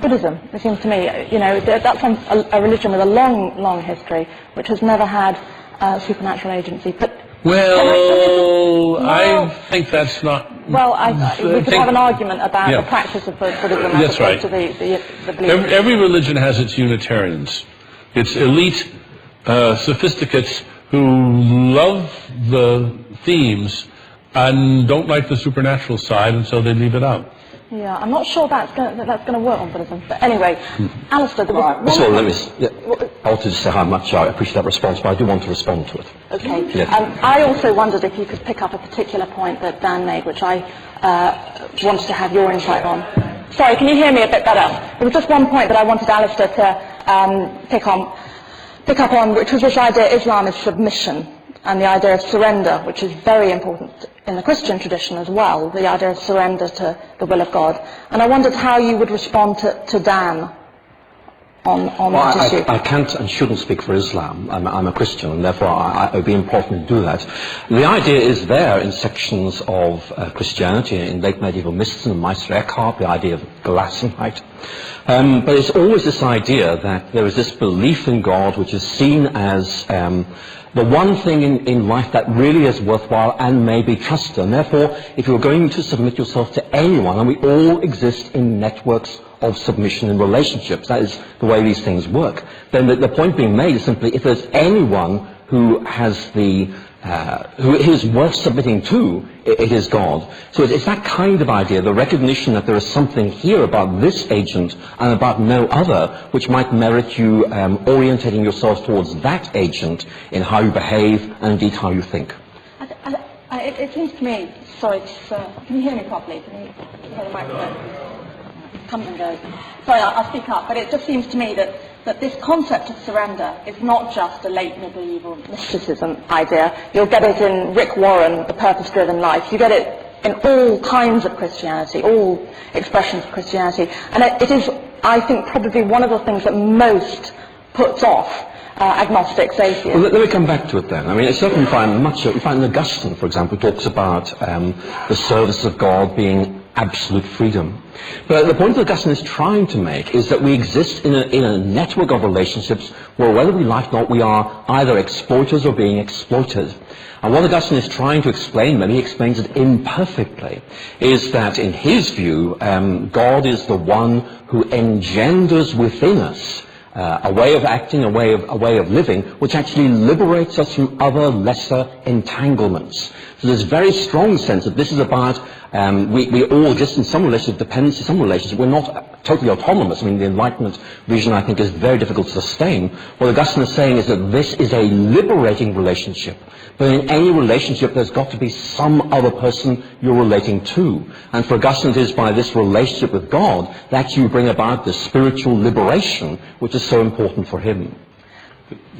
Buddhism, it seems to me, that's a religion with a long, long history, which has never had supernatural agency. But I think that's not... Well, we could have an argument about the practice of Buddhism as opposed to the belief. Every religion has its Unitarians, its elite sophisticates who love the themes and don't like the supernatural side, and so they leave it out. Yeah, I'm not sure that's going to work on Buddhism. But anyway, Alister, there was I want to just say how much I appreciate that response, but I do want to respond to it. Okay. Yes. I also wondered if you could pick up a particular point that Dan made, which I wanted to have your insight on. Sorry, can you hear me a bit better? There was just one point that I wanted Alister to pick up on, which was this idea Islam is submission, and the idea of surrender, which is very important in the Christian tradition as well, the idea of surrender to the will of God. And I wondered how you would respond to Dan on that issue. I can't and shouldn't speak for Islam. I'm a Christian, and therefore it would be important to do that. The idea is there in sections of Christianity, in late medieval mysticism, Meister Eckhart, the idea of Gelassenheit. But it's always this idea that there is this belief in God which is seen as the one thing in life that really is worthwhile and may be trusted. And therefore, if you're going to submit yourself to anyone, and we all exist in networks of submission and relationships, that is the way these things work, then the point being made is simply if there's anyone who has who is worth submitting to, it is God. So it's that kind of idea, the recognition that there is something here about this agent and about no other, which might merit you orientating yourself towards that agent in how you behave and indeed how you think. It seems to me, sorry, can you hear me properly? Can you hear the microphone? Comes and goes. Sorry, I'll speak up, but it just seems to me that this concept of surrender is not just a late medieval mysticism idea. You'll get it in Rick Warren, The Purpose-Driven Life. You get it in all kinds of Christianity, all expressions of Christianity. And it is, I think, probably one of the things that most puts off agnostics, atheists. Well, let me come back to it then. I mean, it's certainly you find Augustine, for example, talks about the service of God being absolute freedom. But the point that Augustine is trying to make is that we exist in a network of relationships where, whether we like it or not, we are either exploiters or being exploited. And what Augustine is trying to explain, maybe he explains it imperfectly, is that in his view, God is the one who engenders within us a way of acting, a way of living, which actually liberates us from other lesser entanglements. So there's a very strong sense that this is about we all exist in some relationship, dependency, some relationship. We're not totally autonomous. I mean, the Enlightenment vision, I think, is very difficult to sustain. What Augustine is saying is that this is a liberating relationship. But in any relationship, there's got to be some other person you're relating to. And for Augustine, it is by this relationship with God that you bring about the spiritual liberation, which is so important for him.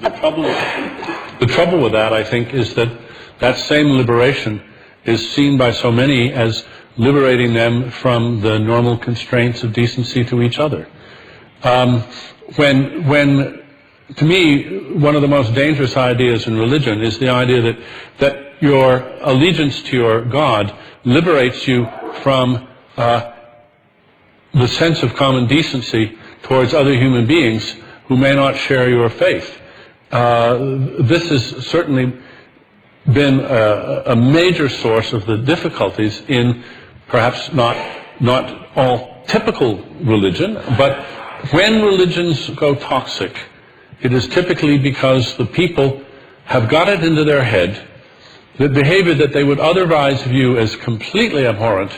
The trouble with that, I think, is that that same liberation is seen by so many as liberating them from the normal constraints of decency to each other. When to me, one of the most dangerous ideas in religion is the idea that your allegiance to your God liberates you from the sense of common decency towards other human beings who may not share your faith. This has certainly been a major source of the difficulties in perhaps not all typical religion, but when religions go toxic, it is typically because the people have got it into their head that behavior that they would otherwise view as completely abhorrent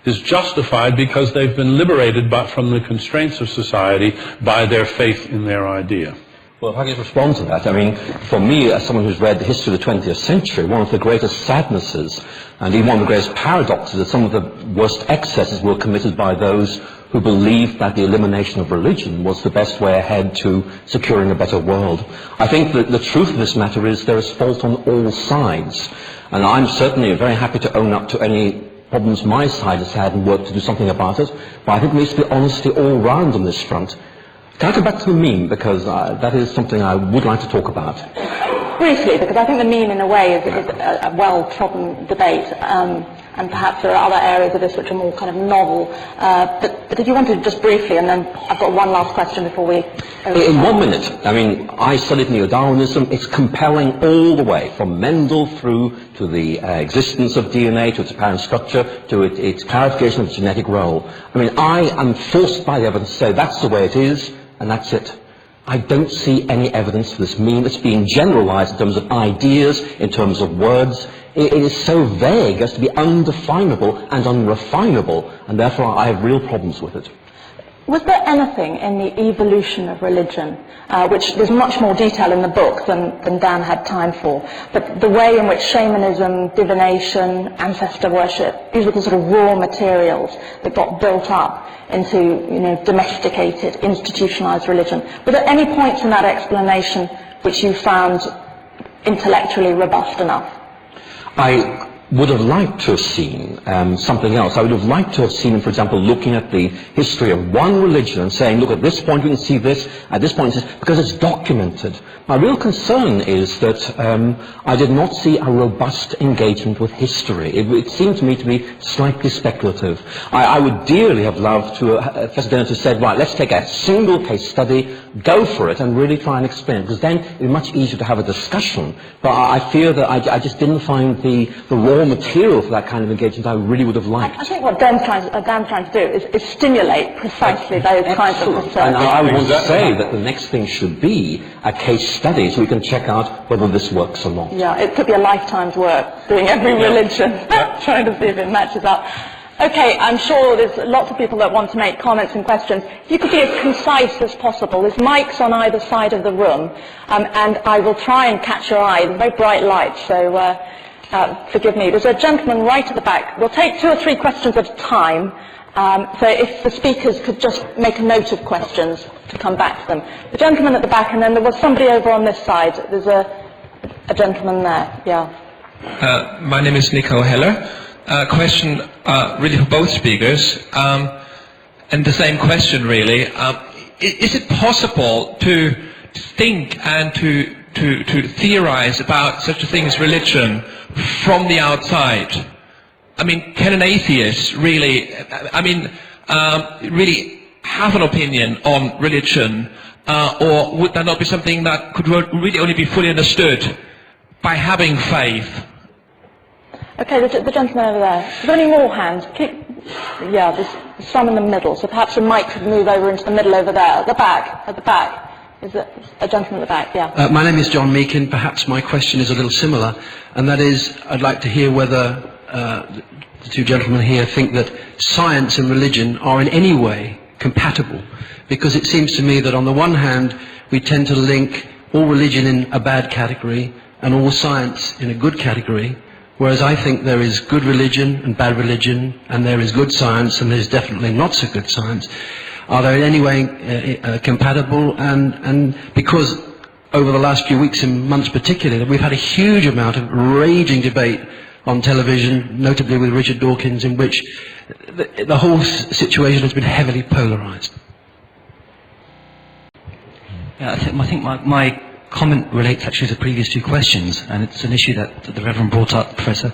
is justified because they've been liberated from the constraints of society by their faith in their idea. Well, if I could respond to that, I mean, for me, as someone who's read the history of the 20th century, one of the greatest sadnesses and even one of the greatest paradoxes is that some of the worst excesses were committed by those who believed that the elimination of religion was the best way ahead to securing a better world. I think that the truth of this matter is there is fault on all sides, and I'm certainly very happy to own up to any problems my side has had and work to do something about it, but I think there needs to be honesty all round on this front. Can I go back to the meme, because that is something I would like to talk about. Briefly, because I think the meme in a way is a well-trodden debate, and perhaps there are other areas of this which are more kind of novel. But if you wanted just briefly, and then I've got one last question before we... In 1 minute, I mean, I studied neo-Darwinism. It's compelling all the way, from Mendel through to the existence of DNA, to its apparent structure, to its clarification of its genetic role. I mean, I am forced by the evidence to say that's the way it is, and that's it. I don't see any evidence for this meme. It's being generalized in terms of ideas, in terms of words. It is so vague as to be undefinable and unrefinable, and therefore I have real problems with it. Was there anything in the evolution of religion, which there's much more detail in the book than Dan had time for, but the way in which shamanism, divination, ancestor worship, these were the sort of raw materials that got built up into, you know, domesticated, institutionalized religion. Were there any points in that explanation which you found intellectually robust enough? I would have liked to have seen something else. I would have liked to have seen, for example, looking at the history of one religion and saying, look, at this point we can see this, at this point, because it's documented. My real concern is that I did not see a robust engagement with history. It seemed to me to be slightly speculative. I would dearly have loved to Professor Dennett have said, right, let's take a single case study, go for it, and really try and explain it, because then it would be much easier to have a discussion. But I fear that I just didn't find the raw material for that kind of engagement I really would have liked. I think what Dan's trying to do is stimulate precisely those kinds of concerns. And I would want to say that the next thing should be a case study so we can check out whether this works or not. Yeah, it could be a lifetime's work, doing every religion, trying to see if it matches up. Okay, I'm sure there's lots of people that want to make comments and questions. If you could be as concise as possible. There's mics on either side of the room, and I will try and catch your eye. There's very bright light, so forgive me. There's a gentleman right at the back. We'll take 2 or 3 questions at a time. So if the speakers could just make a note of questions to come back to them. The gentleman at the back, and then there was somebody over on this side. There's a gentleman there, yeah. My name is Nico Heller. Question really for both speakers, and the same question really. Is it possible to think and to theorize about such a thing as religion from the outside? I mean, can an atheist really, really have an opinion on religion, or would that not be something that could really only be fully understood by having faith? Okay, the gentleman over there. Is there any more hands? Yeah, there's some in the middle, so perhaps a mic could move over into the middle over there. At the back. Is there a gentleman at the back? Yeah. My name is John Meakin. Perhaps my question is a little similar, and that is, I'd like to hear whether the 2 gentlemen here think that science and religion are in any way compatible, because it seems to me that on the one hand, we tend to link all religion in a bad category and all science in a good category, whereas I think there is good religion and bad religion, and there is good science and there's definitely not so good science. Are they in any way compatible? And because over the last few weeks and months particularly, we've had a huge amount of raging debate on television, notably with Richard Dawkins, in which the whole situation has been heavily polarized. Yeah, I think my comment relates actually to the previous two questions, and it's an issue that the Reverend brought up, Professor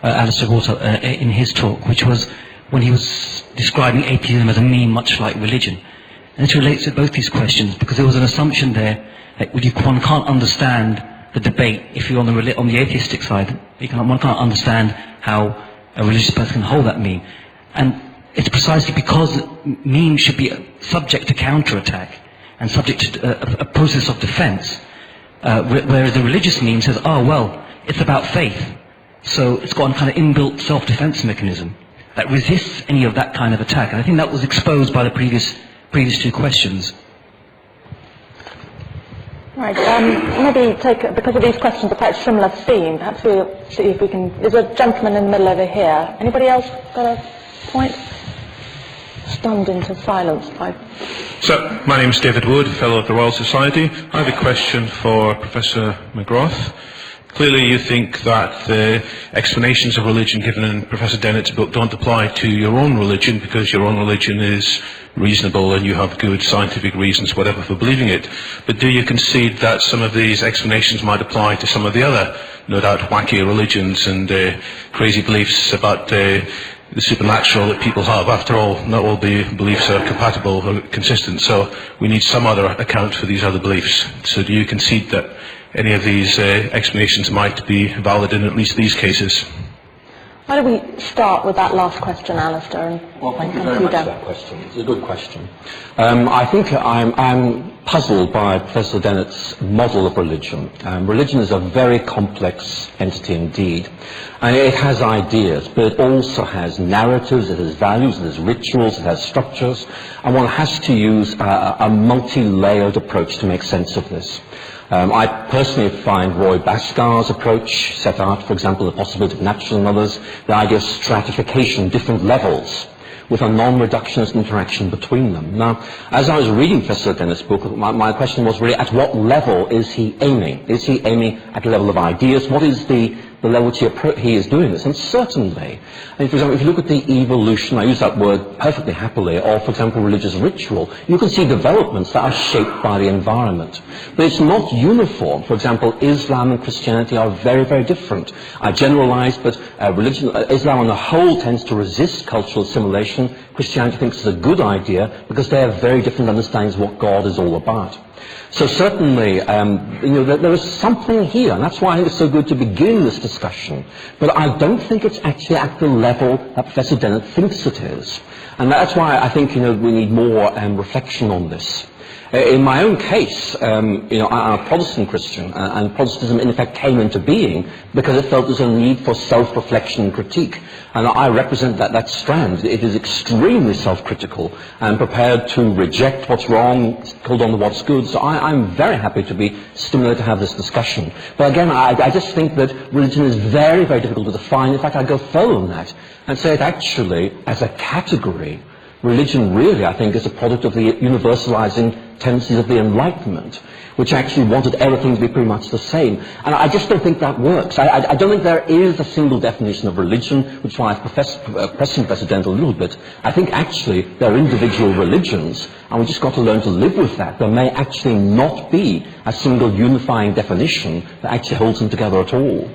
Alister brought up in his talk, which was when he was describing atheism as a meme much like religion. And it relates to both these questions, because there was an assumption there that one can't understand the debate if you're on the atheistic side. One can't understand how a religious person can hold that meme. And it's precisely because memes should be subject to counterattack and subject to a process of defense, whereas the religious meme says, oh, well, it's about faith. So it's got a kind of inbuilt self-defense mechanism that resists any of that kind of attack. And I think that was exposed by the previous two questions. Right, maybe because of these questions are quite similar theme, perhaps we'll see if we can... There's a gentleman in the middle over here. Anybody else got a point? Stunned into silence by... So, my name is David Wood, Fellow of the Royal Society. I have a question for Professor McGrath. Clearly you think that the explanations of religion given in Professor Dennett's book don't apply to your own religion because your own religion is reasonable and you have good scientific reasons, whatever, for believing it. But do you concede that some of these explanations might apply to some of the other, no doubt, wacky religions and crazy beliefs about the supernatural that people have? After all, not all the beliefs are compatible or consistent, so we need some other account for these other beliefs. So do you concede that any of these explanations might be valid in at least these cases? Why don't we start with that last question, Alister? And well, thank you very much for that question. It's a good question. I think I'm puzzled by Professor Dennett's model of religion. Religion is a very complex entity indeed, and it has ideas, but it also has narratives, it has values, it has rituals, it has structures, and one has to use a multi-layered approach to make sense of this. I personally find Roy Bhaskaar's approach, set out, for example, the possibility of natural and others, the idea of stratification, different levels, with a non-reductionist interaction between them. Now, as I was reading Professor Dennett's book, my question was really, at what level is he aiming? Is he aiming at the level of ideas? What is the level which he is doing this? And certainly, for example, if you look at the evolution, I use that word perfectly happily, of, for example, religious ritual, you can see developments that are shaped by the environment. But it's not uniform. For example, Islam and Christianity are very, very different. I generalize, but Islam on the whole tends to resist cultural assimilation. Christianity thinks it's a good idea because they have very different understandings of what God is all about. So certainly, there is something here, and that's why I think it's so good to begin this discussion. But I don't think it's actually at the level that Professor Dennett thinks it is. And that's why I think, we need more reflection on this. In my own case, I'm a Protestant Christian, and Protestantism in effect came into being because it felt there's a need for self-reflection and critique. And I represent that strand. It is extremely self-critical and prepared to reject what's wrong, hold on to what's good. So I'm very happy to be stimulated to have this discussion. But again, I just think that religion is very, very difficult to define. In fact, I go further than that and say that actually, as a category, religion really, I think, is a product of the universalizing tendencies of the Enlightenment, which actually wanted everything to be pretty much the same. And I just don't think that works. I don't think there is a single definition of religion, which is why I've pressing Professor Dennett a little bit. I think actually there are individual religions, and we've just got to learn to live with that. There may actually not be a single unifying definition that actually holds them together at all.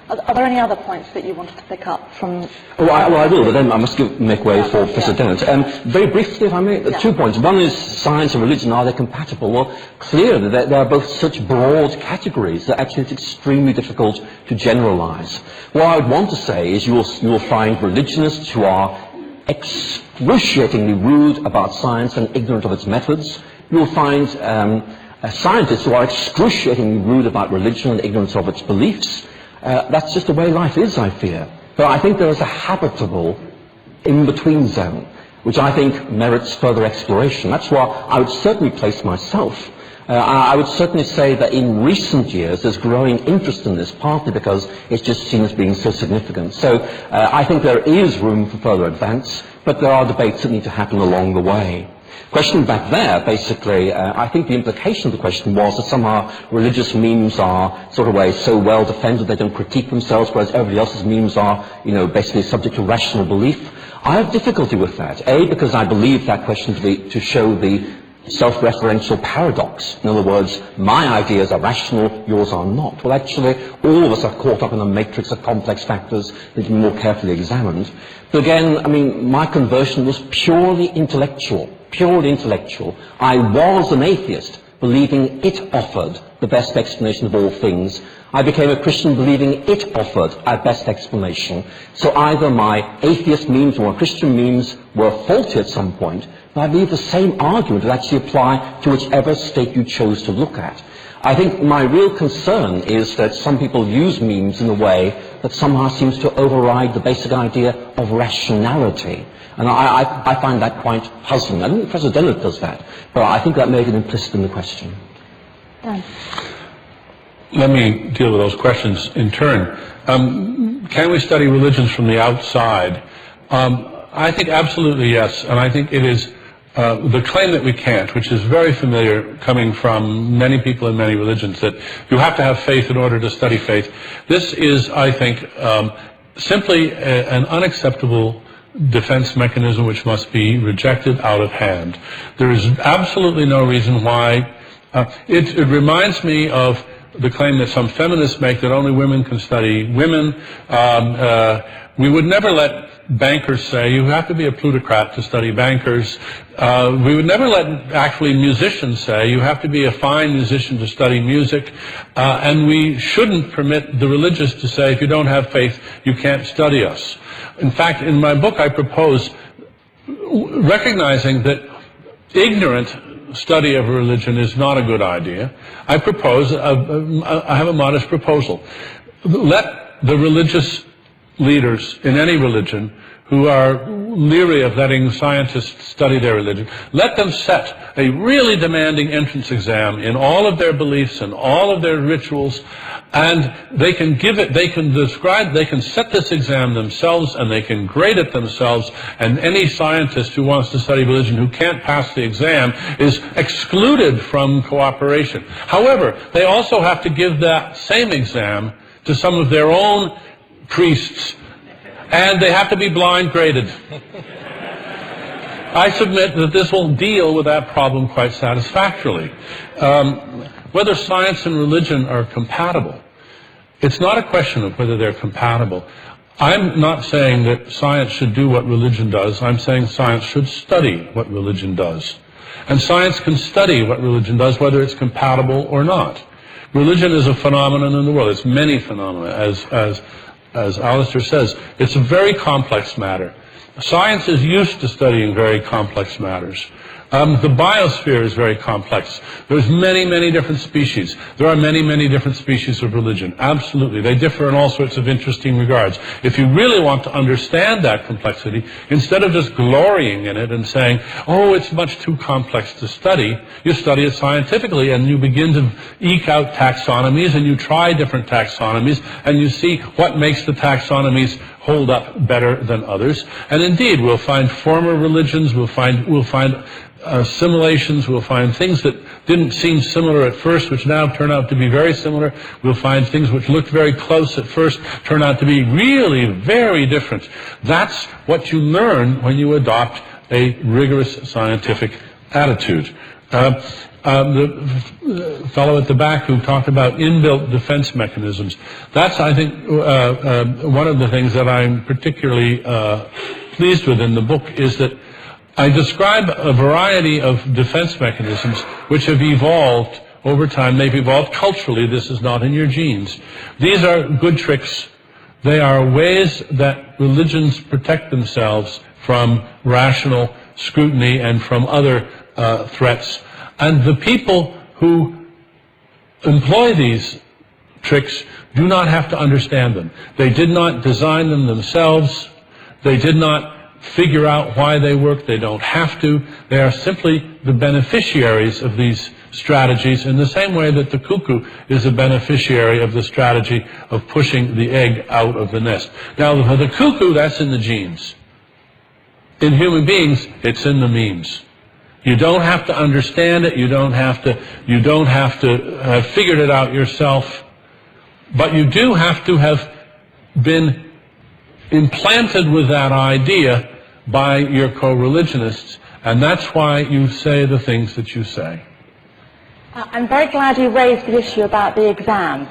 Are there any other points that you wanted to pick up from... Well, I will, but then I must make way for Professor Dennett. Very briefly, if I may, 2 points. One is science and religion, are they compatible? Well, clearly, they are both such broad categories that actually it's extremely difficult to generalize. What I would want to say is you will find religionists who are excruciatingly rude about science and ignorant of its methods. You will find scientists who are excruciatingly rude about religion and ignorant of its beliefs. That's just the way life is, I fear. But I think there is a habitable in-between zone, which I think merits further exploration. That's where I would certainly place myself. I would certainly say that in recent years there's growing interest in this, partly because it's just seen as being so significant. So I think there is room for further advance, but there are debates that need to happen along the way. Question back there, basically, I think the implication of the question was that somehow religious memes are sort of way so well defended they don't critique themselves, whereas everybody else's memes are, basically subject to rational belief. I have difficulty with that. A, because I believe that question to show the self-referential paradox. In other words, my ideas are rational, yours are not. Well, actually, all of us are caught up in a matrix of complex factors that need to be more carefully examined. But again, I mean, my conversion was purely intellectual, purely intellectual. I was an atheist, believing it offered the best explanation of all things. I became a Christian believing it offered a best explanation. So either my atheist memes or my Christian memes were faulty at some point, but I believe the same argument would actually apply to whichever state you chose to look at. I think my real concern is that some people use memes in a way that somehow seems to override the basic idea of rationality. And I find that quite puzzling. I don't think Professor Dennett does that, but I think that may have been implicit in the question. Let me deal with those questions in turn. Can we study religions from the outside? I think absolutely yes, and I think it is the claim that we can't, which is very familiar coming from many people in many religions, that you have to have faith in order to study faith. This is, I think, simply an unacceptable defense mechanism which must be rejected out of hand. There is absolutely no reason why. It reminds me of the claim that some feminists make that only women can study women. We would never let bankers say, you have to be a plutocrat to study bankers. We would never let actually musicians say, you have to be a fine musician to study music. And we shouldn't permit the religious to say, if you don't have faith, you can't study us. In fact, in my book, I propose, recognizing that ignorant study of religion is not a good idea, I propose, I have a modest proposal. Let the religious leaders in any religion who are leery of letting scientists study their religion, let them set a really demanding entrance exam in all of their beliefs and all of their rituals, and they can give it, they can describe, they can set this exam themselves, and they can grade it themselves, and any scientist who wants to study religion who can't pass the exam is excluded from cooperation. However, they also have to give that same exam to some of their own priests, and they have to be blind graded. I submit that this will deal with that problem quite satisfactorily. Whether science and religion are compatible, it's not a question of whether they're compatible. I'm not saying that science should do what religion does. I'm saying science should study what religion does. And science can study what religion does, whether it's compatible or not. Religion is a phenomenon in the world. It's many phenomena, as Alister says. It's a very complex matter. Science is used to studying very complex matters. The biosphere is very complex. There's many, many different species. There are many, many different species of religion. Absolutely. They differ in all sorts of interesting regards. If you really want to understand that complexity, instead of just glorying in it and saying, oh, it's much too complex to study, you study it scientifically and you begin to eke out taxonomies, and you try different taxonomies, and you see what makes the taxonomies hold up better than others. And indeed, we'll find former religions, we'll find assimilations, we'll find things that didn't seem similar at first, which now turn out to be very similar. We'll find things which looked very close at first, turn out to be really very different. That's what you learn when you adopt a rigorous scientific attitude. The fellow at the back who talked about inbuilt defense mechanisms, that's, I think, one of the things that I'm particularly pleased with in the book is that I describe a variety of defense mechanisms which have evolved over time. They've evolved culturally. This is not in your genes. These are good tricks. They are ways that religions protect themselves from rational scrutiny and from other threats. And the people who employ these tricks do not have to understand them. They did not design them themselves. They did not figure out why they work. They don't have to. They are simply the beneficiaries of these strategies in the same way that the cuckoo is a beneficiary of the strategy of pushing the egg out of the nest. Now, for the cuckoo, that's in the genes. In human beings, it's in the memes. You don't have to understand it. You don't have to have figured it out yourself. But you do have to have been implanted with that idea by your co-religionists, And that's why you say the things that you say. I'm very glad you raised the issue about the exam,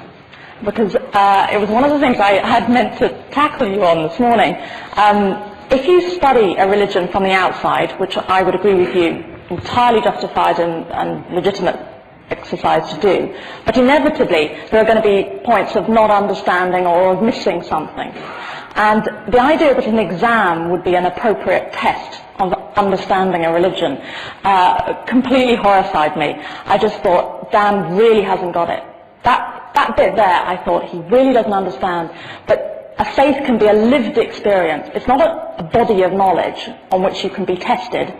because it was one of the things I had meant to tackle you on this morning. If you study a religion from the outside, which I would agree with you, entirely justified and legitimate exercise to do, but inevitably there are going to be points of not understanding or of missing something. And the idea that an exam would be an appropriate test of understanding a religion completely horrified me. I just thought, Dan really hasn't got it. That bit there, I thought, he really doesn't understand. But a faith can be a lived experience. It's not a body of knowledge on which you can be tested.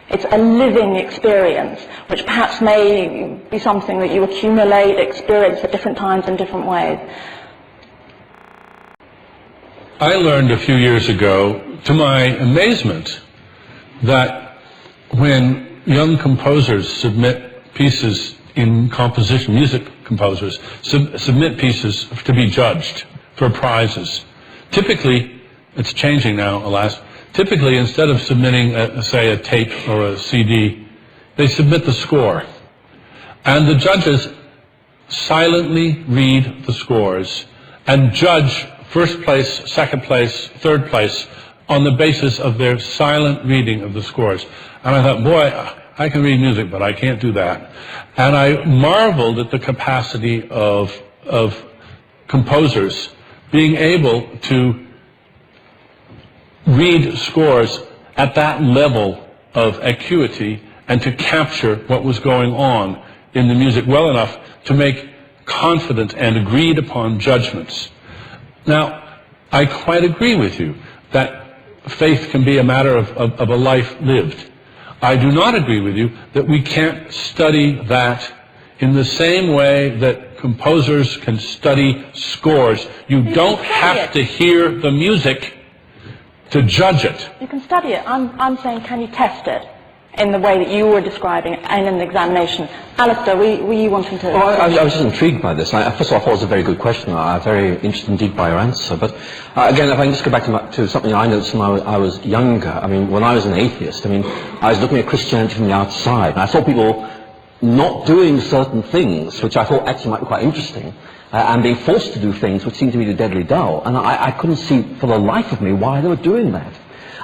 It's a living experience, which perhaps may be something that you accumulate, experience at different times in different ways. I learned a few years ago, to my amazement, that when young composers submit pieces in composition, music composers submit pieces to be judged for prizes. Typically, it's changing now, alas, typically instead of submitting, say, a tape or a CD, they submit the score. And the judges silently read the scores and judge first place, second place, third place on the basis of their silent reading of the scores. And I thought, boy, I can read music, but I can't do that. And I marveled at the capacity of composers being able to read scores at that level of acuity and to capture what was going on in the music well enough to make confident and agreed upon judgments. Now, I quite agree with you that faith can be a matter of a life lived. I do not agree with you that we can't study that in the same way that composers can study scores. You don't have to hear the music to judge it. You can study it. I'm saying, can you test it in the way that you were describing in an examination? Alister, were you wanting to... Well, I was just intrigued by this. First of all, I thought it was a very good question. I'm very interested indeed by your answer. But again, if I can just go back to something I noticed when I was younger. I mean, when I was an atheist, I was looking at Christianity from the outside, and I saw people not doing certain things, which I thought actually might be quite interesting, and being forced to do things which seemed to me deadly dull. And I couldn't see for the life of me why they were doing that.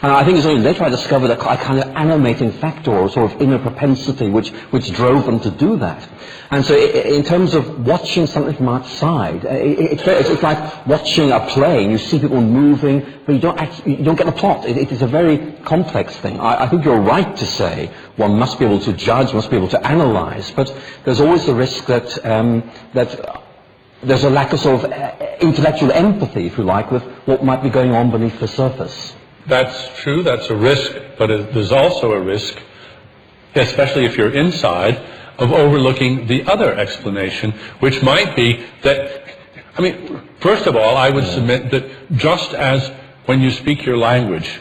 And I think it's only later I discovered a kind of animating factor or sort of inner propensity which drove them to do that. And so in terms of watching something from outside, it's like watching a play. You see people moving, but you don't get the plot. It is a very complex thing. I think you're right to say one must be able to judge, must be able to analyze, but there's always the risk that there's a lack of sort of intellectual empathy, if you like, with what might be going on beneath the surface. That's true, that's a risk, but there's also a risk, especially if you're inside, of overlooking the other explanation, which might be that, first of all, I would submit that just as when you speak your language,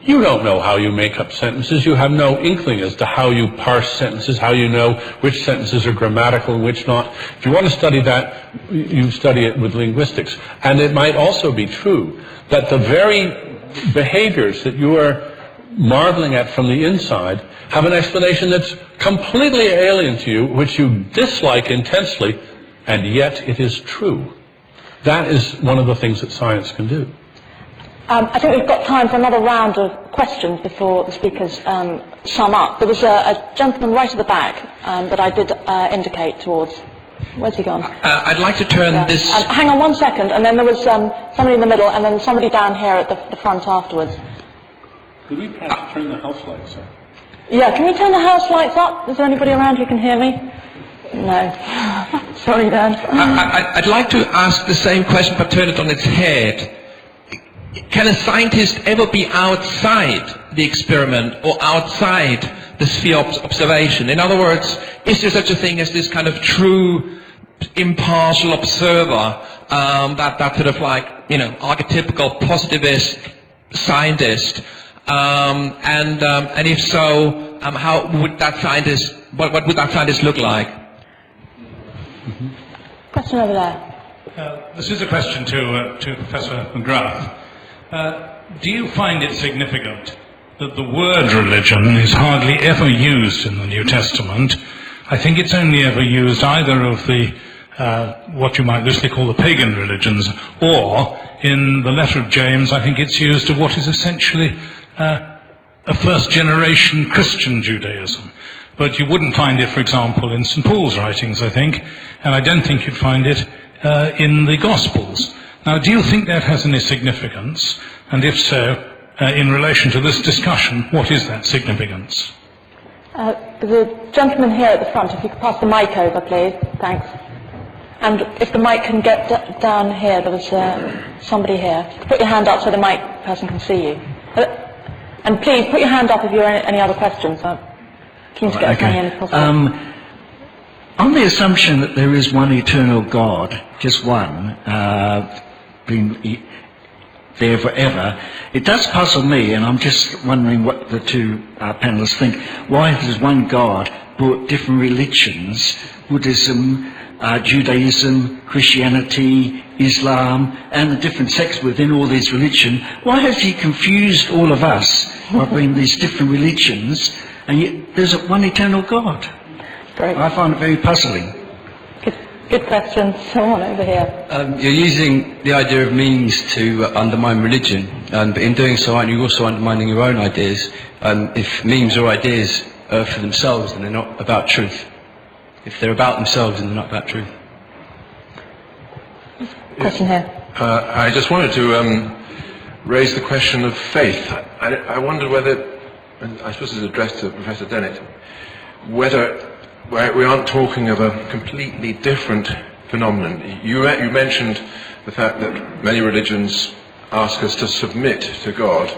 you don't know how you make up sentences, you have no inkling as to how you parse sentences, how you know which sentences are grammatical and which not. If you want to study that, you study it with linguistics. And it might also be true that the very behaviors that you are marveling at from the inside have an explanation that's completely alien to you, which you dislike intensely, and yet it is true. That is one of the things that science can do. I think we've got time for another round of questions before the speakers sum up. There was a gentleman right at the back that I did indicate towards. Where's he gone? I'd like to turn this... hang on one second, and then there was somebody in the middle, and then somebody down here at the front afterwards. Could we perhaps turn the house lights up? Yeah, can we turn the house lights up? Is there anybody around who can hear me? No. Sorry, Dan. I'd like to ask the same question, but turn it on its head. Can a scientist ever be outside the experiment or outside the sphere of observation? In other words, is there such a thing as this kind of true impartial observer that sort of like, archetypical positivist scientist? And if so, how would that scientist, what would that scientist look like? Question over there. This is a question to Professor McGrath. Do you find it significant that the word religion is hardly ever used in the New Testament. I think it's only ever used either of the what you might loosely call the pagan religions, or in the letter of James, I think it's used of what is essentially a first-generation Christian Judaism. But you wouldn't find it, for example, in St. Paul's writings, I think, and I don't think you'd find it in the Gospels. Now, do you think that has any significance? And if so, in relation to this discussion, what is that significance? The gentleman here at the front, if you could pass the mic over, please. Thanks. And if the mic can get down here, there was somebody here. Put your hand up so the mic person can see you. And please, put your hand up if you have any other questions. I'm keen to get as many in as possible. On the assumption that there is one eternal God, just one, been there forever, it does puzzle me, and I'm just wondering what the two panelists think. Why has one God brought different religions, Buddhism, Judaism, Christianity, Islam, and the different sects within all these religions? Why has he confused all of us by bringing these different religions, and yet there's one eternal God? Great. I find it very puzzling. Good question. Someone over here. You're using the idea of memes to undermine religion, but in doing so, aren't you also undermining your own ideas? If memes are ideas for themselves, then they're not about truth. If they're about themselves, then they're not about truth. Question here. I just wanted to raise the question of faith. I wonder whether, and I suppose it's addressed to Professor Dennett, whether we aren't talking of a completely different phenomenon. You mentioned the fact that many religions ask us to submit to God.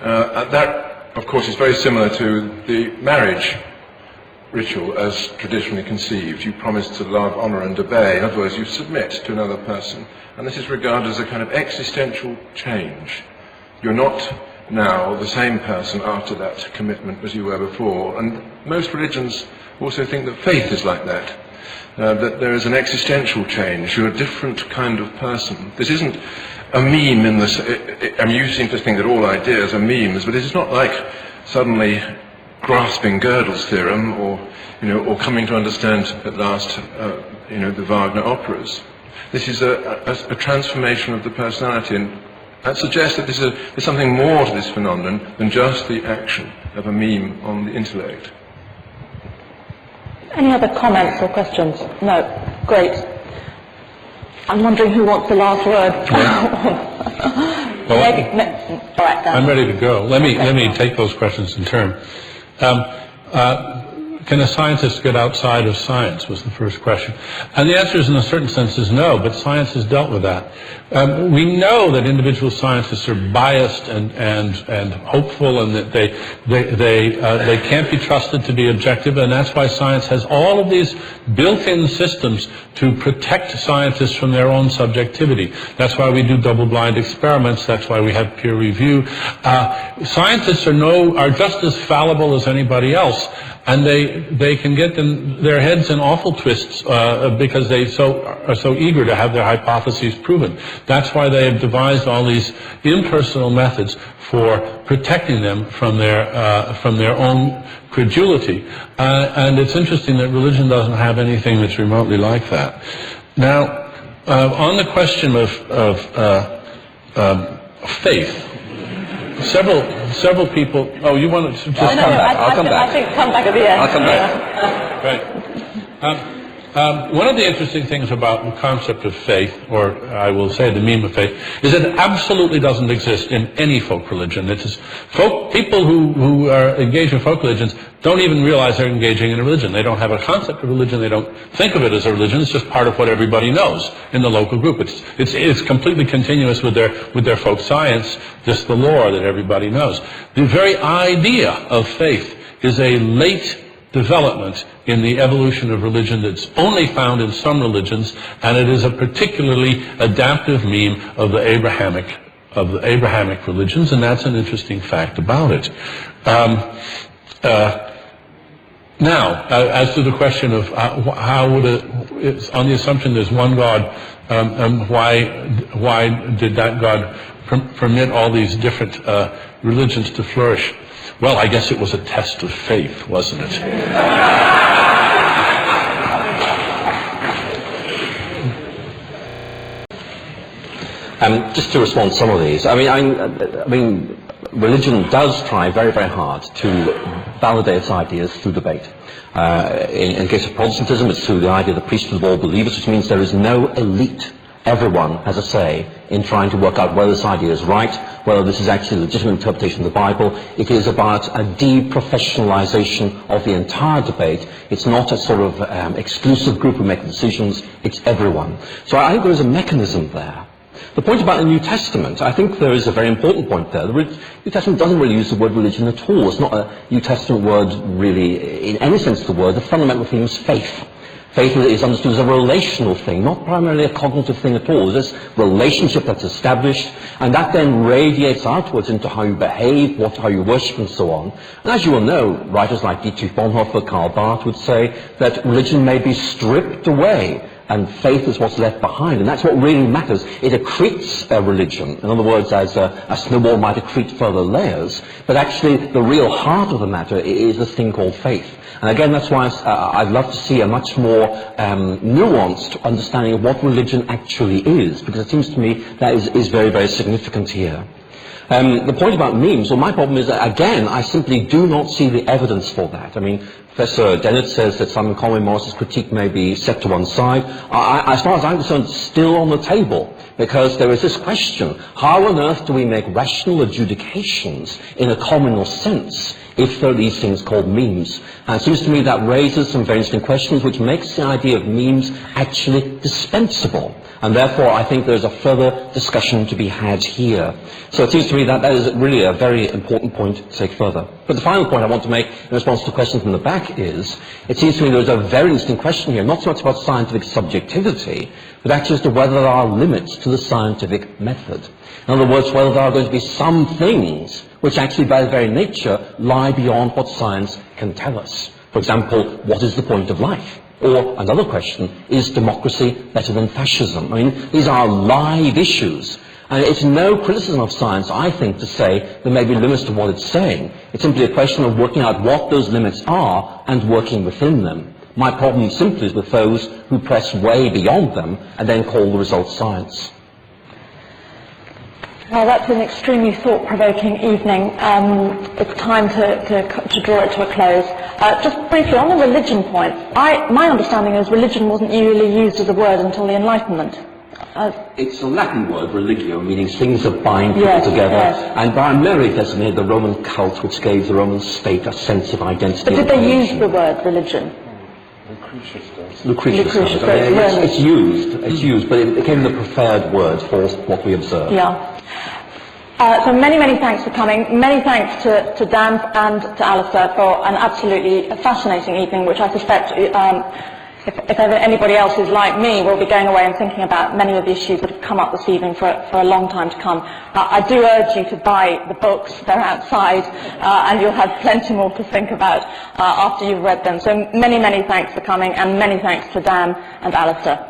That, of course, is very similar to the marriage ritual as traditionally conceived. You promise to love, honor, and obey. In other words, you submit to another person. And this is regarded as a kind of existential change. You're not now the same person after that commitment as you were before. And most religions also think that faith is like that. That there is an existential change. You're a different kind of person. This isn't a meme in this. I mean, you seem to think that all ideas are memes, but it's not like suddenly grasping Gödel's theorem, or coming to understand at last, the Wagner operas. This is a transformation of the personality, and that suggests that there's something more to this phenomenon than just the action of a meme on the intellect. Any other comments or questions? No. Great. I'm wondering who wants the last word. Well, All right, Dan. I'm ready to go. Let me take those questions in turn. Can a scientist get outside of science, was the first question. And the answer is, in a certain sense, is no, but science has dealt with that. We know that individual scientists are biased and hopeful, and that they can't be trusted to be objective, and that's why science has all of these built-in systems to protect scientists from their own subjectivity. That's why we do double-blind experiments. That's why we have peer review. Scientists are just as fallible as anybody else, and they can get their heads in awful twists because they are so eager to have their hypotheses proven. That's why they have devised all these impersonal methods for protecting them from their own credulity. And it's interesting that religion doesn't have anything that's remotely like that. Now, on the question of faith, several people. Oh, you want to just come back? I'll come back. I think come back at the end. I'll come back. Right. One of the interesting things about the concept of faith, or I will say the meme of faith, is that it absolutely doesn't exist in any folk religion. It is people who are engaged in folk religions don't even realize they're engaging in a religion. They don't have a concept of religion. They don't think of it as a religion. It's just part of what everybody knows in the local group. It's completely continuous with their folk science, just the lore that everybody knows. The very idea of faith is a late development in the evolution of religion that's only found in some religions, and it is a particularly adaptive meme of the Abrahamic religions, and that's an interesting fact about it. Now, as to the question of how would on the assumption there's one God, why did that God permit all these different religions to flourish? Well, I guess it was a test of faith, wasn't it? Just to respond to some of these, I mean, religion does try very, very hard to validate its ideas through debate. In the case of Protestantism, it's through the idea of the priesthood of all believers, which means there is no elite. Everyone has a say in trying to work out whether this idea is right, whether this is actually a legitimate interpretation of the Bible. It is about a deprofessionalization of the entire debate. It's not a sort of exclusive group who make the decisions. It's everyone. So I think there is a mechanism there. The point about the New Testament, I think there is a very important point there. The New Testament doesn't really use the word religion at all. It's not a New Testament word really, in any sense of the word. The fundamental theme is faith. Faith is understood as a relational thing, not primarily a cognitive thing at all. There's this relationship that's established, and that then radiates outwards into how you behave, how you worship, and so on. And as you will know, writers like Dietrich Bonhoeffer, Karl Barth would say that religion may be stripped away, and faith is what's left behind, and that's what really matters. It accretes a religion. In other words, as a snowball might accrete further layers, but actually the real heart of the matter is this thing called faith. And again, that's why I'd love to see a much more nuanced understanding of what religion actually is, because it seems to me that is very, very significant here. The point about memes, well, my problem is that, again, I simply do not see the evidence for that. I mean, Professor Dennett says that Simon Conway Morris's critique may be set to one side. As far as I'm concerned, it's still on the table, because there is this question: how on earth do we make rational adjudications in a communal sense if there are these things called memes? And it seems to me that raises some very interesting questions, which makes the idea of memes actually dispensable. And therefore, I think there's a further discussion to be had here. So it seems to me that that is really a very important point to take further. But the final point I want to make in response to questions from the back is, it seems to me there's a very interesting question here, not so much about scientific subjectivity, but actually as to whether there are limits to the scientific method. In other words, whether there are going to be some things which actually by their very nature lie beyond what science can tell us. For example, what is the point of life? Or another question, is democracy better than fascism? I mean, these are live issues. And it's no criticism of science, I think, to say there may be limits to what it's saying. It's simply a question of working out what those limits are and working within them. My problem simply is with those who press way beyond them and then call the result science. Well, that's an extremely thought-provoking evening. It's time to draw it to a close. Just briefly, on the religion point, my understanding is religion wasn't really used as a word until the Enlightenment. It's a Latin word, religio, meaning things that bind people together, and primarily designated the Roman cult, which gave the Roman state a sense of identity. But did they use the word religion? Lucretius does. It's used, but it became the preferred word for what we observe. Yeah. So many, many thanks for coming. Many thanks to Dan and to Alister for an absolutely fascinating evening, which I suspect, if ever anybody else is like me, will be going away and thinking about many of the issues that have come up this evening for a long time to come. I do urge you to buy the books. They're outside, and you'll have plenty more to think about after you've read them. So many, many thanks for coming, and many thanks to Dan and Alister.